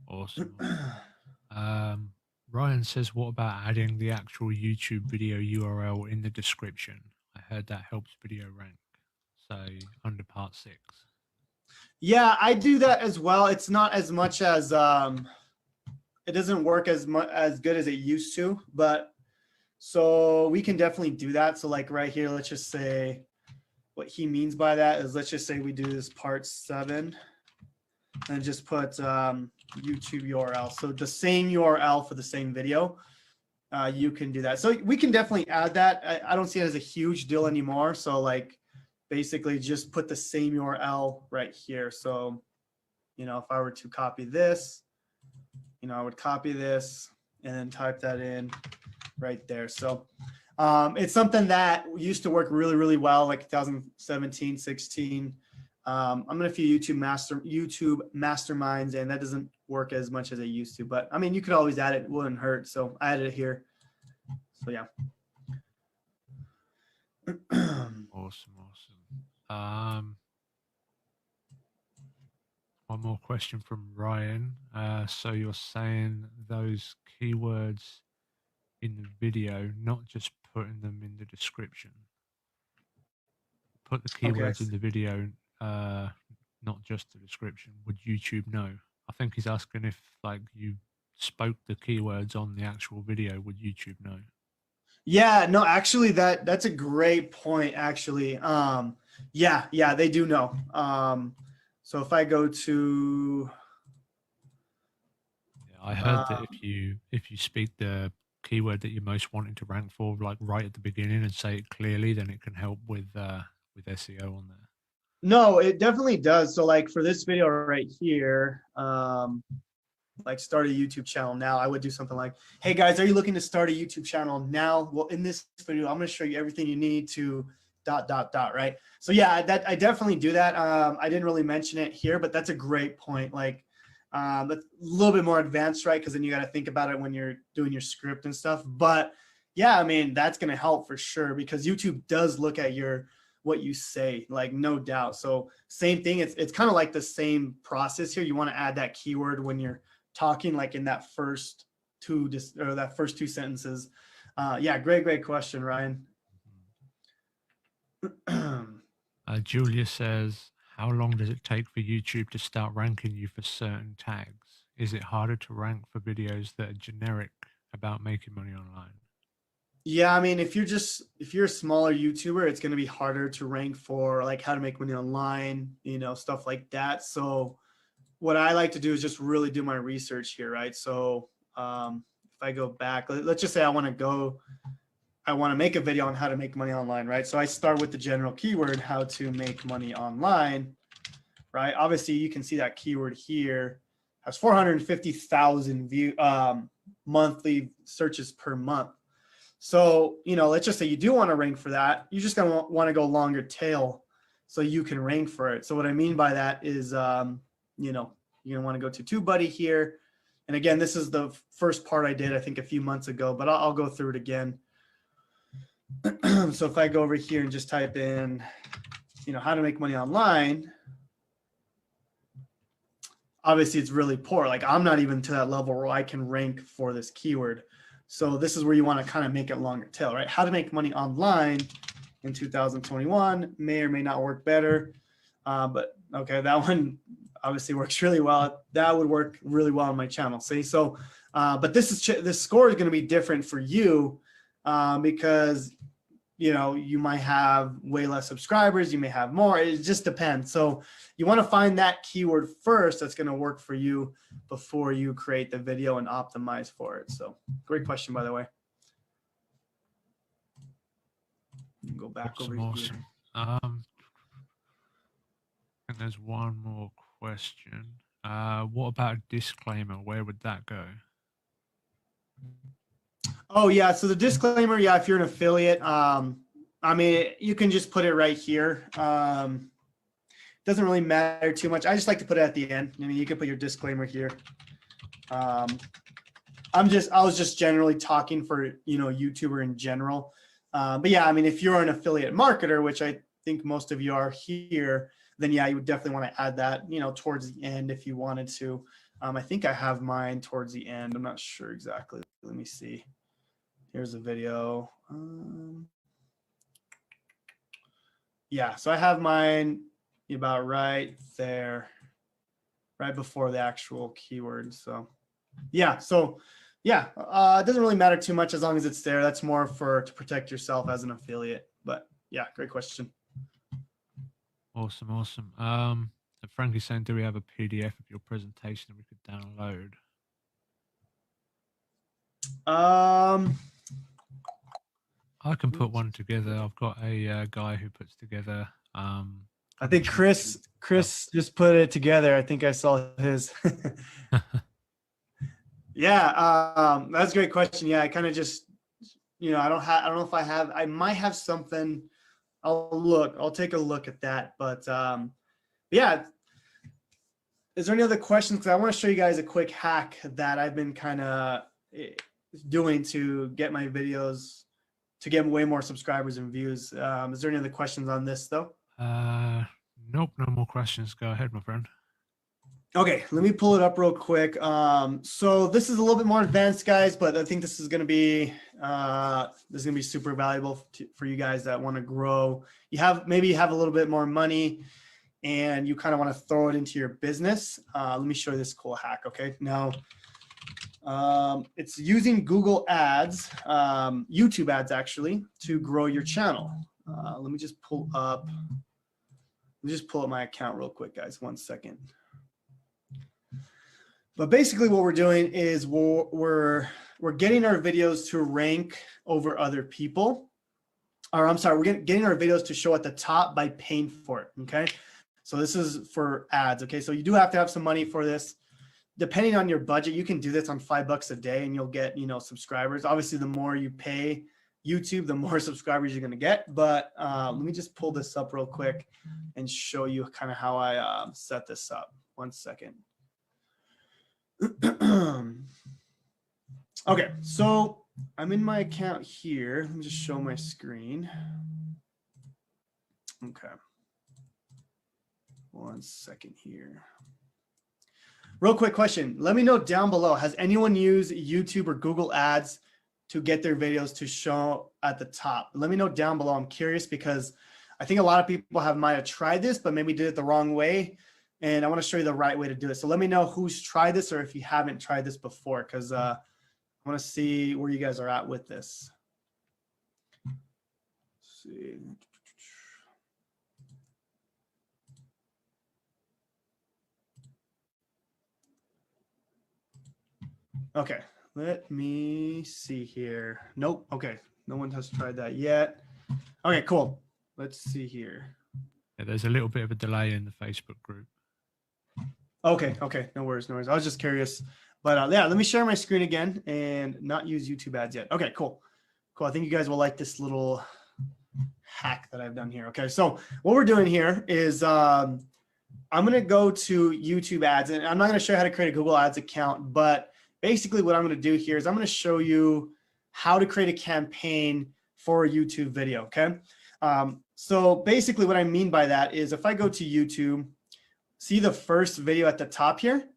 awesome. Ryan says, what about adding the actual YouTube video URL in the description? I heard that helps video rank. So under part 6. Yeah, I do that as well. It's not as much as it doesn't work as good as it used to, but so we can definitely do that. So like right here, let's just say what he means by that is, let's just say we do this part 7 and just put YouTube URL. So the same URL for the same video. You can do that. So we can definitely add that. I don't see it as a huge deal anymore. So like basically just put the same URL right here. So, if I were to copy this, I would copy this and then type that in right there. So it's something that used to work really, really well, like 2017, 16. I'm in a few YouTube masterminds, and that doesn't work as much as it used to. But I mean, you could always add it; it wouldn't hurt. So I added it here. So yeah. Awesome. One more question from Ryan. So you're saying those keywords in the video, not just putting them in the description. Put the keywords in the video, not just the description. Would YouTube know? I think he's asking if like you spoke the keywords on the actual video, would YouTube know? Yeah, no, actually that's a great point, actually. Yeah, they do know. So if I go to, I heard that if you speak the keyword that you're most wanting to rank for, like right at the beginning, and say it clearly, then it can help with SEO on there. No, it definitely does. So like for this video right here, like start a YouTube channel now, I would do something like, hey guys, are you looking to start a YouTube channel now? Well, in this video, I'm going to show you everything you need to ... right? So yeah, I definitely do that. I didn't really mention it here, but that's a great point. Like that's a little bit more advanced, right? Because then you got to think about it when you're doing your script and stuff. But yeah, I mean, that's going to help for sure, because YouTube does look at what you say, like no doubt. So same thing. It's kind of like the same process here. You want to add that keyword when you're talking, like in that first two sentences. Yeah, great question, Ryan. Julia says, how long does it take for YouTube to start ranking you for certain tags? Is it harder to rank for videos that are generic about making money online? Yeah, I mean, if you're a smaller YouTuber, it's going to be harder to rank for like how to make money online, stuff like that. So what I like to do is just really do my research here, right? So if I go back, let's just say I want to make a video on how to make money online, right? So I start with the general keyword, how to make money online, right? Obviously, you can see that keyword here has 450,000 monthly searches per month. So, let's just say you do want to rank for that. You're just going to want to go longer tail so you can rank for it. So what I mean by that is, you're going to want to go to TubeBuddy here. And again, this is the first part I did, I think a few months ago, but I'll go through it again. So if I go over here and just type in, how to make money online, obviously it's really poor. Like I'm not even to that level where I can rank for this keyword. So this is where you want to kind of make it longer tail, right? How to make money online in 2021 may or may not work better. But okay, that one obviously works really well. That would work really well on my channel. See, so, but this score is going to be different for you because you might have way less subscribers, you may have more. It just depends. So you want to find that keyword first that's going to work for you before you create the video and optimize for it. So great question, by the way. Go back over here. And there's one more question. What about a disclaimer? Where would that go? Oh yeah, so the disclaimer, yeah, if you're an affiliate, I mean, you can just put it right here. Doesn't really matter too much. I just like to put it at the end. I mean, you can put your disclaimer here. I was just generally talking for, YouTuber in general. But yeah, I mean, if you're an affiliate marketer, which I think most of you are here, then yeah, you would definitely want to add that, towards the end if you wanted to. I think I have mine towards the end. I'm not sure exactly. Let me see. Here's a video. Yeah, so I have mine about right there, right before the actual keyword. So yeah, it doesn't really matter too much as long as it's there. That's more to protect yourself as an affiliate. But yeah, great question. Awesome. So Frankie's saying, do we have a PDF of your presentation that we could download? I can put one together. I've got a guy who puts together. I think Chris just put it together. I think I saw his. Yeah, that's a great question. Yeah, I kind of just, I don't know if I might have something. I'll take a look at that. But yeah, is there any other questions? Because I want to show you guys a quick hack that I've been kind of doing to get my videos to get way more subscribers and views. Is there any other questions on this though? Nope, no more questions. Go ahead, my friend. Okay, let me pull it up real quick. So this is a little bit more advanced, guys, but I think this is going to be super valuable for you guys that want to grow. Maybe you have a little bit more money and you kind of want to throw it into your business. Let me show you this cool hack. Okay, now it's using Google Ads, YouTube ads actually, to grow your channel. Let me just pull up my account real quick, guys. 1 second. But basically what we're doing is we're getting our videos to rank over other people. Or I'm sorry, we're getting our videos to show at the top by paying for it, okay? So this is for ads, okay? So you do have to have some money for this. Depending on your budget, you can do this on $5 a day and you'll get, subscribers. Obviously, the more you pay YouTube, the more subscribers you're gonna get. But let me just pull this up real quick and show you kind of how I set this up. 1 second. Okay, so I'm in my account here. Let me just show my screen. Okay. 1 second here. Real quick question. Let me know down below. Has anyone used YouTube or Google Ads to get their videos to show at the top? Let me know down below. I'm curious because I think a lot of people might have tried this, but maybe did it the wrong way. And I want to show you the right way to do it. So let me know who's tried this or if you haven't tried this before, because I want to see where you guys are at with this. Let's see. Okay, let me see here. Nope. Okay, no one has tried that yet. Okay, cool. Let's see here. Yeah, there's a little bit of a delay in the Facebook group. Okay, no worries. I was just curious. But yeah, let me share my screen again and not use YouTube ads yet. Okay, cool. I think you guys will like this little hack that I've done here. Okay, so what we're doing here is I'm going to go to YouTube ads, and I'm not going to show you how to create a Google Ads account, but basically what I'm going to do here is I'm going to show you how to create a campaign for a YouTube video. Okay. So basically what I mean by that is if I go to YouTube, see the first video at the top here,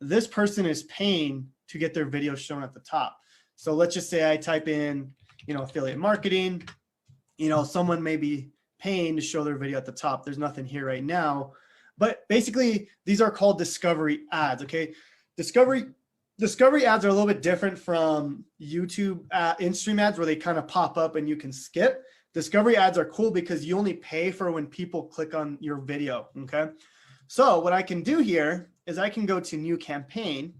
this person is paying to get their video shown at the top. So let's just say I type in, affiliate marketing, someone may be paying to show their video at the top. There's nothing here right now, but basically these are called discovery ads. Okay. Discovery ads are a little bit different from YouTube in-stream ads where they kind of pop up and you can skip. Discovery ads are cool because you only pay for when people click on your video. Okay. So what I can do here is I can go to new campaign,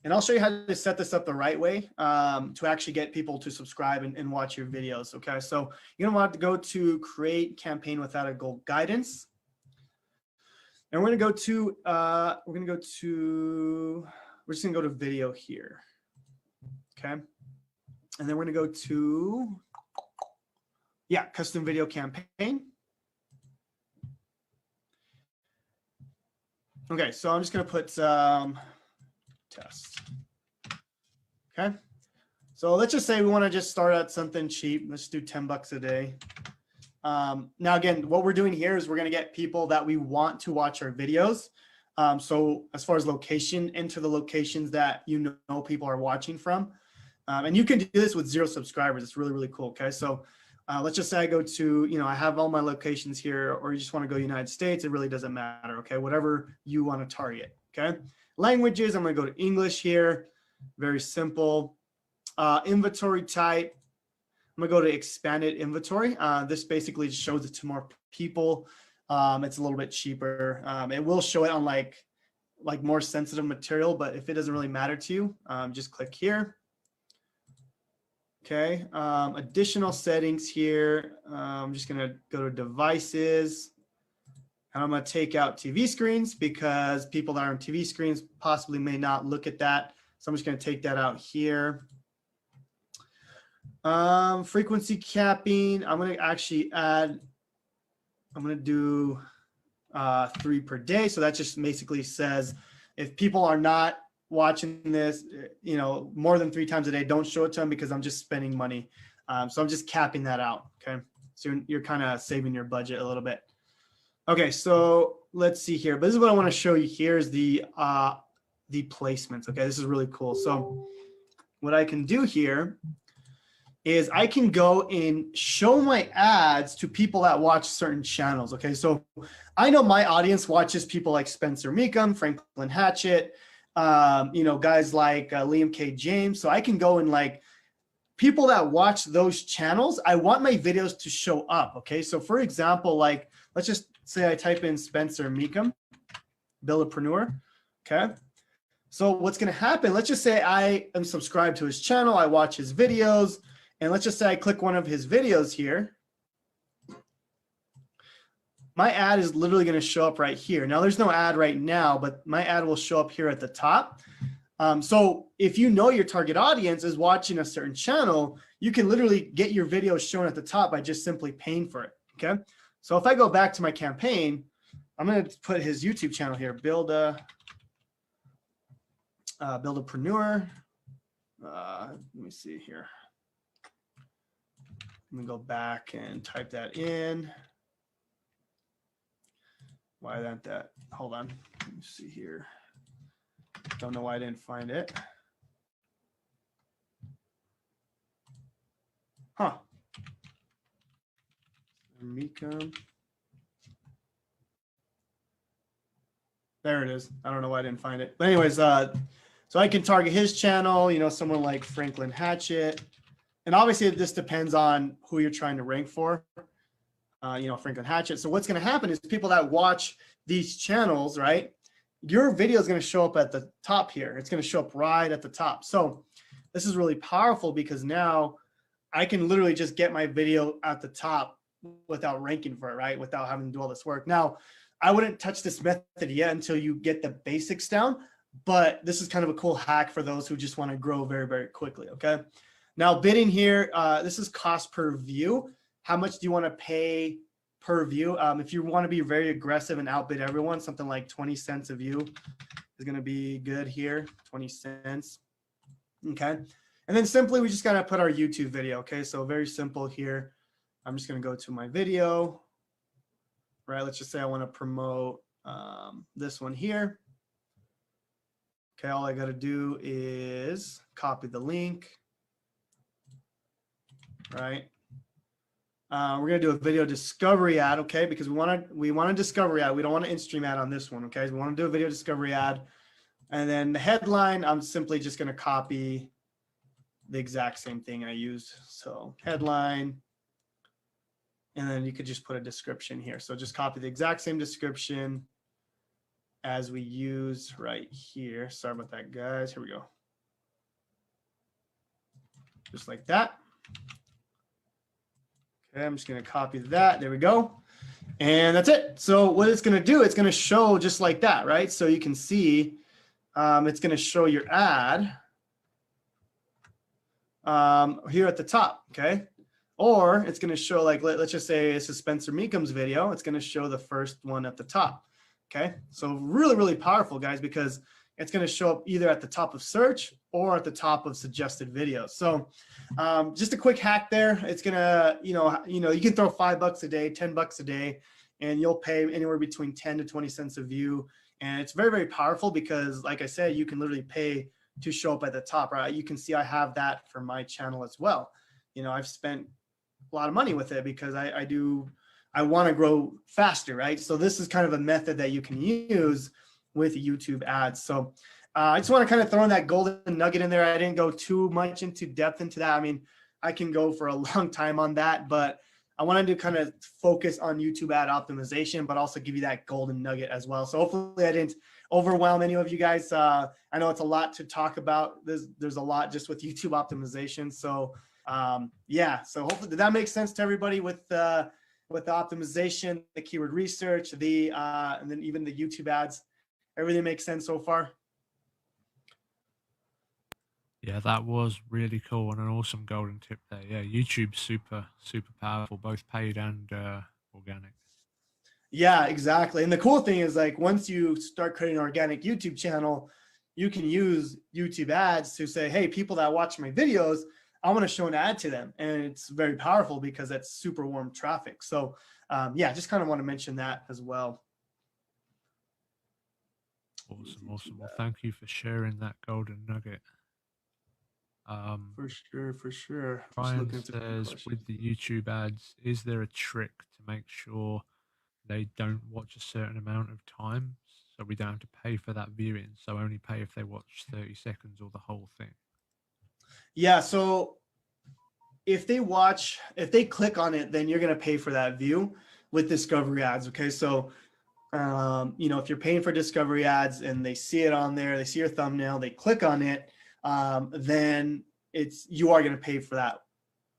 and I'll show you how to set this up the right way to actually get people to subscribe and watch your videos. Okay. So you're gonna want to go to create campaign without a goal guidance. And we're gonna go to, we're just gonna go to video here. Okay. And then we're gonna go to, custom video campaign. Okay, so I'm just gonna put test. Okay, so let's just say we wanna just start at something cheap. Let's do $10 a day. Now again, what we're doing here is we're gonna get people that we want to watch our videos. So as far as location, enter the locations that people are watching from. And you can do this with 0 subscribers. It's really, really cool. Okay, so let's just say I go to, I have all my locations here, or you just want to go United States. It really doesn't matter. Okay, whatever you want to target. Okay, languages, I'm going to go to English here. Very simple. Inventory type, I'm going to go to expanded inventory. This basically shows it to more people. It's a little bit cheaper. It will show it on like more sensitive material, but if it doesn't really matter to you, just click here. Okay, additional settings here. I'm just gonna go to devices, and I'm gonna take out TV screens because people that are on TV screens possibly may not look at that. So I'm just gonna take that out here. Frequency capping, I'm gonna actually add, I'm gonna do 3 per day. So that just basically says if people are not watching this, more than 3 times a day, don't show it to them because I'm just spending money. So I'm just capping that out. Okay. So you're kind of saving your budget a little bit. Okay. So let's see here, but this is what I want to show you here is the placements. Okay. This is really cool. So what I can do here is I can go and show my ads to people that watch certain channels. Okay. So I know my audience watches people like Spencer Meekum, Franklin Hatchett, guys like Liam K. James. So I can go and people that watch those channels, I want my videos to show up. Okay. So for example, let's just say I type in Spencer Meekum, Buildapreneur. Okay. So what's going to happen? Let's just say I am subscribed to his channel. I watch his videos, and let's just say I click one of his videos here. My ad is literally going to show up right here. Now there's no ad right now, but my ad will show up here at the top. So if your target audience is watching a certain channel, you can literally get your video shown at the top by just simply paying for it. Okay. So if I go back to my campaign, I'm going to put his YouTube channel here, Buildapreneur. Let me see here. Let me go back and type that in. Why isn't that? Hold on. Let me see here. Don't know why I didn't find it. Huh. Meekum. There it is. I don't know why I didn't find it. But anyways, so I can target his channel, someone like Franklin Hatchett. And obviously this depends on who you're trying to rank for. Franklin Hatchett. So what's going to happen is people that watch these channels, right? Your video is going to show up at the top here. It's going to show up right at the top. So this is really powerful because now I can literally just get my video at the top without ranking for it, right? Without having to do all this work. Now, I wouldn't touch this method yet until you get the basics down, but this is kind of a cool hack for those who just want to grow very, very quickly. Okay. Now bidding here, this is cost per view. How much do you want to pay per view. If you want to be very aggressive and outbid everyone, something like 20 cents a view is going to be good here. 20 cents. Okay. And then simply, we just got to put our YouTube video. Okay. So very simple here. I'm just going to go to my video, right? Let's just say I want to promote this one here. Okay. All I got to do is copy the link, right? We're gonna do a video discovery ad, okay? Because we want a discovery ad. We don't want an in-stream ad on this one, okay? So we want to do a video discovery ad, and then the headline, I'm simply just gonna copy the exact same thing I used. So headline, and then you could just put a description here. So just copy the exact same description as we use right here. Sorry about that, guys. Here we go. Just like that. Okay, I'm just going to copy that. There we go. And that's it. So what it's going to do, it's going to show just like that, right? So you can see it's going to show your ad here at the top, okay? Or it's going to show, like, let's just say it's a Spencer Meekum's video. It's going to show the first one at the top, okay? So really, really powerful, guys, because it's going to show up either at the top of search or at the top of suggested videos. So just a quick hack there. It's going to, you can throw $5 a day, $10 a day, and you'll pay anywhere between 10 to 20 cents a view. And it's very, very powerful because, like I said, you can literally pay to show up at the top, right? You can see I have that for my channel as well. I've spent a lot of money with it because I want to grow faster, right? So this is kind of a method that you can use with YouTube ads. So I just want to kind of throw in that golden nugget in there. I didn't go too much into depth into that. I mean, I can go for a long time on that, but I wanted to kind of focus on YouTube ad optimization, but also give you that golden nugget as well. So hopefully I didn't overwhelm any of you guys. I know it's a lot to talk about. There's a lot just with YouTube optimization. So yeah, so hopefully did that make sense to everybody with the optimization, the keyword research, and then even the YouTube ads. Everything makes sense so far? Yeah, that was really cool and an awesome golden tip there. Yeah, YouTube's super, super powerful, both paid and organic. Yeah, exactly. And the cool thing is, like, once you start creating an organic YouTube channel, you can use YouTube ads to say, hey, people that watch my videos, I want to show an ad to them. And it's very powerful because that's super warm traffic. So yeah, just kind of want to mention that as well. Awesome. Well, thank you for sharing that golden nugget. For sure. Brian says, with the YouTube ads, is there a trick to make sure they don't watch a certain amount of time, so we don't have to pay for that viewing, so only pay if they watch 30 seconds or the whole thing? Yeah, so if they click on it, then you're going to pay for that view with discovery ads. Okay, so if you're paying for discovery ads and they see it on there, they see your thumbnail, they click on it, then you are going to pay for that.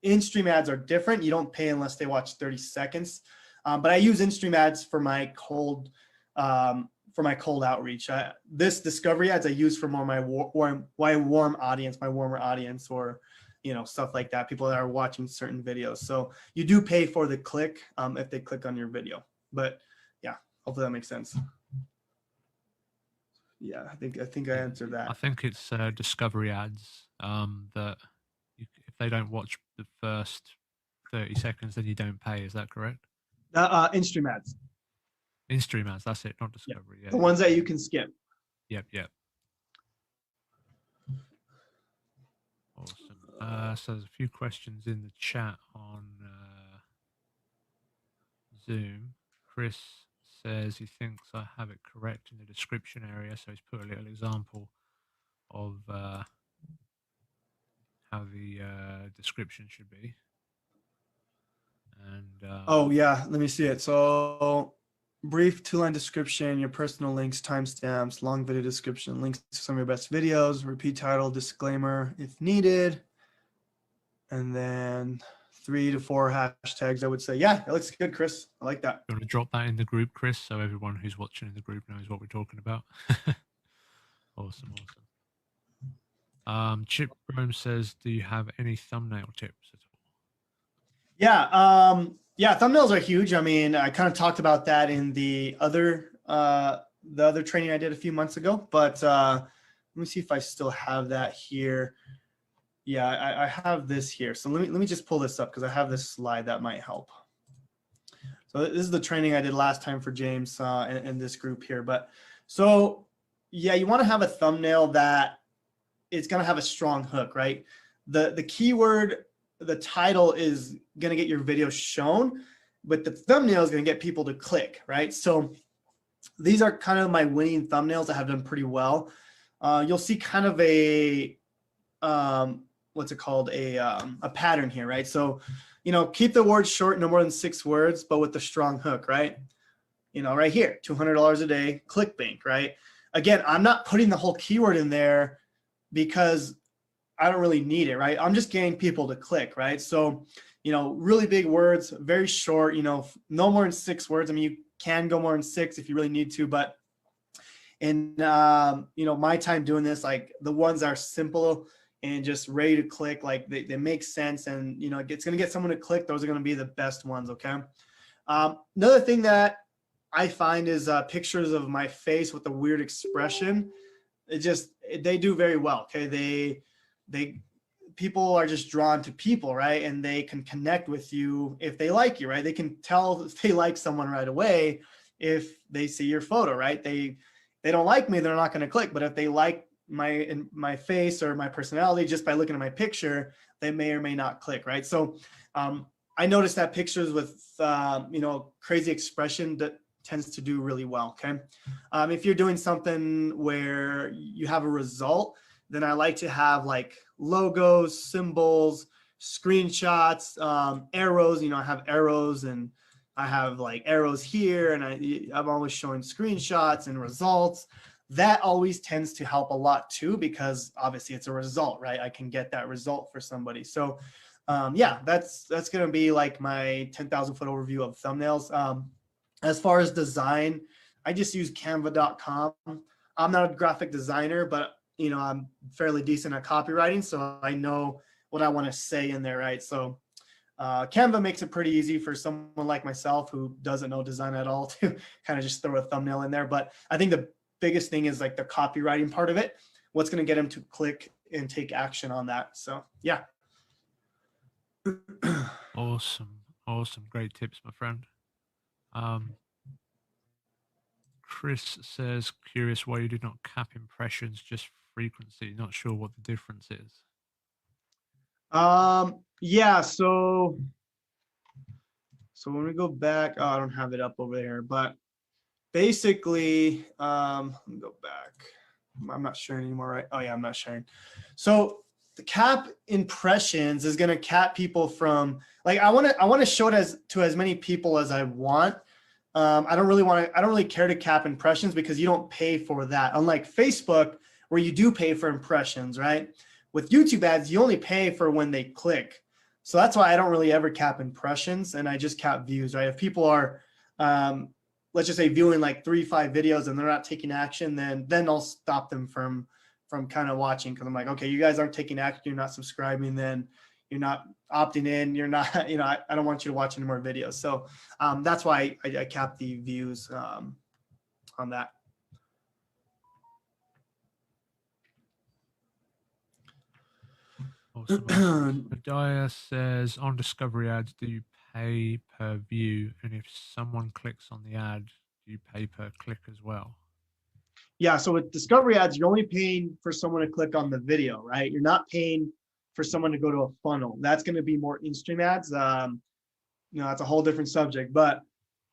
In-stream ads are different. You don't pay unless they watch 30 seconds. But I use in-stream ads for my cold outreach. This discovery ads I use for more my warm audience, my warmer audience, or stuff like that, people that are watching certain videos. So you do pay for the click if they click on your video. But yeah, hopefully that makes sense. Yeah, I think I answered that. I think it's discovery ads that if they don't watch the first 30 seconds, then you don't pay. Is that correct? In-stream ads. In-stream ads, that's it, not discovery. Yeah. The ones that you can skip. Yep. Awesome. So there's a few questions in the chat on Zoom. Chris says he thinks I have it correct in the description area, so he's put a little example of how the description should be. And oh yeah, let me see it. So brief 2-line description, your personal links, timestamps, long video description, links to some of your best videos, repeat title, disclaimer if needed, and then 3 to 4 hashtags. I would say, yeah, it looks good, Chris. I like that. You want to drop that in the group, Chris, so everyone who's watching in the group knows what we're talking about. Awesome. Chip Rome says, do you have any thumbnail tips at all? Yeah, thumbnails are huge. I mean, I kind of talked about that in the other training I did a few months ago, but let me see if I still have that here. Yeah, I have this here. So let me just pull this up because I have this slide that might help. So this is the training I did last time for James in this group here. But so yeah, you want to have a thumbnail that it's going to have a strong hook, right? The keyword, the title is going to get your video shown, but the thumbnail is going to get people to click, right? So these are kind of my winning thumbnails that have done pretty well. You'll see kind of a what's it called, a pattern here, right? So, you know, keep the words short, no more than 6 words, but with the strong hook, right? You know, right here, $200 a day, ClickBank, right? Again, I'm not putting the whole keyword in there because I don't really need it, right? I'm just getting people to click, right? So, you know, really big words, very short, you know, no more than 6 words. I mean, you can go more than 6 if you really need to, but in, you know, my time doing this, like the ones that are simple and just ready to click, like they make sense, and, you know, it's going to get someone to click. Those are going to be the best ones. Okay. Another thing that I find is pictures of my face with a weird expression. They do very well. Okay. People are just drawn to people, right? And they can connect with you if they like you, right? They can tell if they like someone right away if they see your photo, right? They don't like me, they're not going to click. But if they like my face or my personality just by looking at my picture, they may or may not click, right? So I noticed that pictures with you know, crazy expression that tends to do really well. Okay. If you're doing something where you have a result, then I like to have like logos, symbols, screenshots, arrows. You know, I have arrows, and I have like arrows here, and I'm always showing screenshots and results. That always tends to help a lot too, because obviously it's a result, right? I can get that result for somebody. So yeah, that's going to be like my 10,000 foot overview of thumbnails. As far as design, I just use canva.com. I'm not a graphic designer, but you know, I'm fairly decent at copywriting, so I know what I want to say in there, right? So Canva makes it pretty easy for someone like myself who doesn't know design at all to kind of just throw a thumbnail in there. But I think the biggest thing is like the copywriting part of it. What's going to get them to click and take action on that? So yeah. Awesome. Great tips, my friend. Chris says, curious why you did not cap impressions, just frequency. Not sure what the difference is. Yeah, so when we go back, oh, I don't have it up over there, but basically, let me go back. I'm not sharing anymore, right? Oh yeah, I'm not sharing. So the cap impressions is going to cap people from, like, I want to show it to as many people as I want. I don't really care to cap impressions because you don't pay for that. Unlike Facebook, where you do pay for impressions, right? With YouTube ads, you only pay for when they click. So that's why I don't really ever cap impressions, and I just cap views, right? If people are, let's just say, viewing like 3-5 videos and they're not taking action, then I'll stop them from kind of watching, because I'm like, okay, you guys aren't taking action, you're not subscribing, then you're not opting in, you're not, you know, I don't want you to watch any more videos. So that's why I cap the views on that. Awesome. Medaya says, on discovery ads, do you pay per view? And if someone clicks on the ad, do you pay per click as well? Yeah, so with discovery ads, you're only paying for someone to click on the video, right? You're not paying for someone to go to a funnel. That's going to be more in-stream ads. You know, that's a whole different subject. But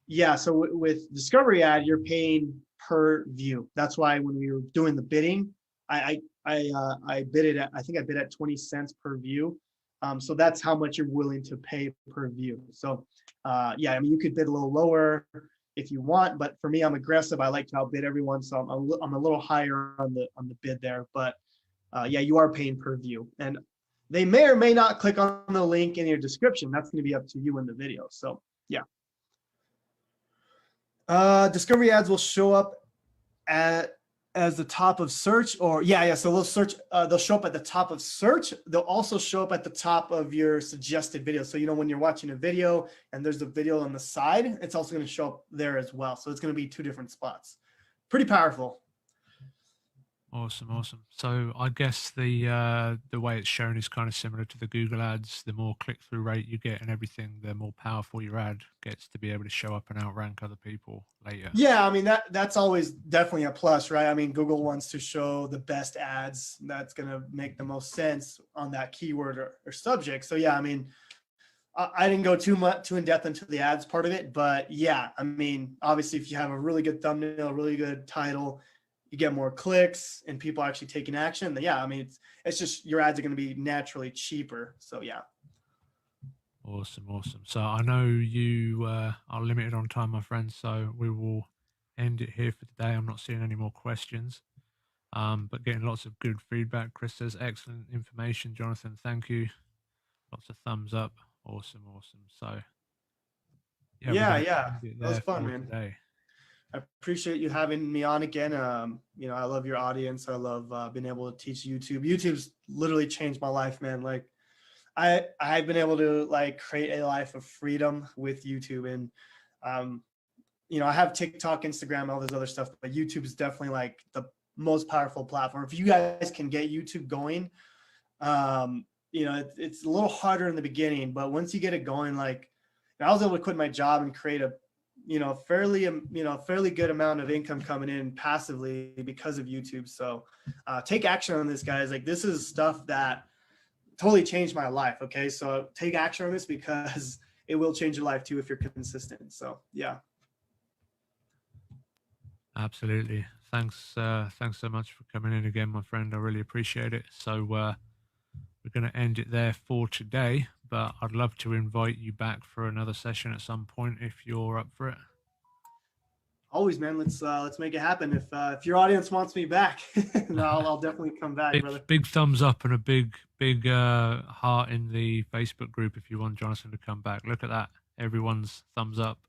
yeah, so with discovery ad, you're paying per view. That's why when we were doing the bidding, I bid it at, I think I bid at 20 cents per view. So that's how much you're willing to pay per view. So yeah, I mean, you could bid a little lower if you want, but for me, I'm aggressive. I like to outbid everyone, so I'm a little higher on the bid there. But yeah, you are paying per view, and they may or may not click on the link in your description. That's going to be up to you in the video. So yeah. Discovery ads will show up at as the top of search, or yeah. So they'll show up at the top of search. They'll also show up at the top of your suggested video. So, when you're watching a video and there's a video on the side, it's also going to show up there as well. So it's going to be 2 different spots. Pretty powerful. Awesome. So I guess the way it's shown is kind of similar to the Google ads. The more click-through rate you get and everything, the more powerful your ad gets to be able to show up and outrank other people later. Yeah, I mean that's always definitely a plus, right? I mean, Google wants to show the best ads that's going to make the most sense on that keyword or subject. So yeah, I mean, I didn't go too in depth into the ads part of it, but yeah, I mean, obviously if you have a really good thumbnail, really good title, you get more clicks and people actually taking action, then yeah, I mean, it's just your ads are going to be naturally cheaper. So yeah. Awesome. So I know you are limited on time, my friend, so we will end it here for today. I'm not seeing any more questions, but getting lots of good feedback. Chris says, excellent information, Jonathan. Thank you. Lots of thumbs up. Awesome. So Yeah. That was fun, man. Today. I appreciate you having me on again. I love your audience. I love being able to teach YouTube. YouTube's literally changed my life, man. Like I've been able to like create a life of freedom with YouTube. And, I have TikTok, Instagram, all this other stuff, but YouTube is definitely like the most powerful platform. If you guys can get YouTube going, it's a little harder in the beginning, but once you get it going, like I was able to quit my job and create a fairly good amount of income coming in passively because of YouTube. So take action on this, guys. Like this is stuff that totally changed my life. Okay. So take action on this because it will change your life too if you're consistent. So yeah. Absolutely. Thanks so much for coming in again, my friend. I really appreciate it. So we're going to end it there for today, but I'd love to invite you back for another session at some point if you're up for it. Always, man. Let's make it happen. If your audience wants me back, I'll definitely come back, brother. Big thumbs up and a big heart in the Facebook group if you want Jonathan to come back. Look at that. Everyone's thumbs up.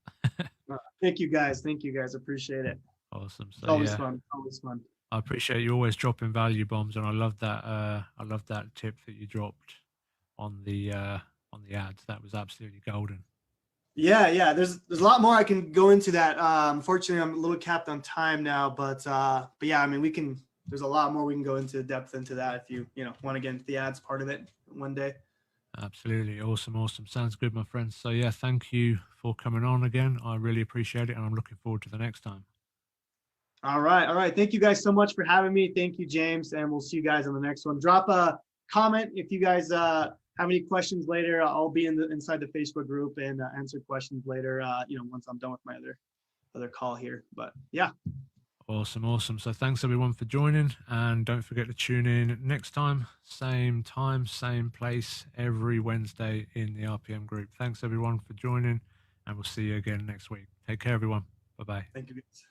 Thank you guys. Appreciate it. Awesome. So always fun. I appreciate you always dropping value bombs, and I love that tip that you dropped on the ads. That was absolutely golden. Yeah. There's a lot more I can go into that. Unfortunately, I'm a little capped on time now, but yeah, I mean, there's a lot more we can go into depth into that if you want to get into the ads part of it one day. Absolutely. Awesome. Sounds good, my friends. So yeah, thank you for coming on again. I really appreciate it, and I'm looking forward to the next time. All right. Thank you guys so much for having me. Thank you, James, and we'll see you guys on the next one. Drop a comment if you guys have any questions later. I'll be inside the Facebook group and answer questions later. Once I'm done with my other call here. But yeah. Awesome. So thanks everyone for joining, and don't forget to tune in next time, same place, every Wednesday in the RPM group. Thanks everyone for joining, and we'll see you again next week. Take care, everyone. Bye-bye. Thank you, guys.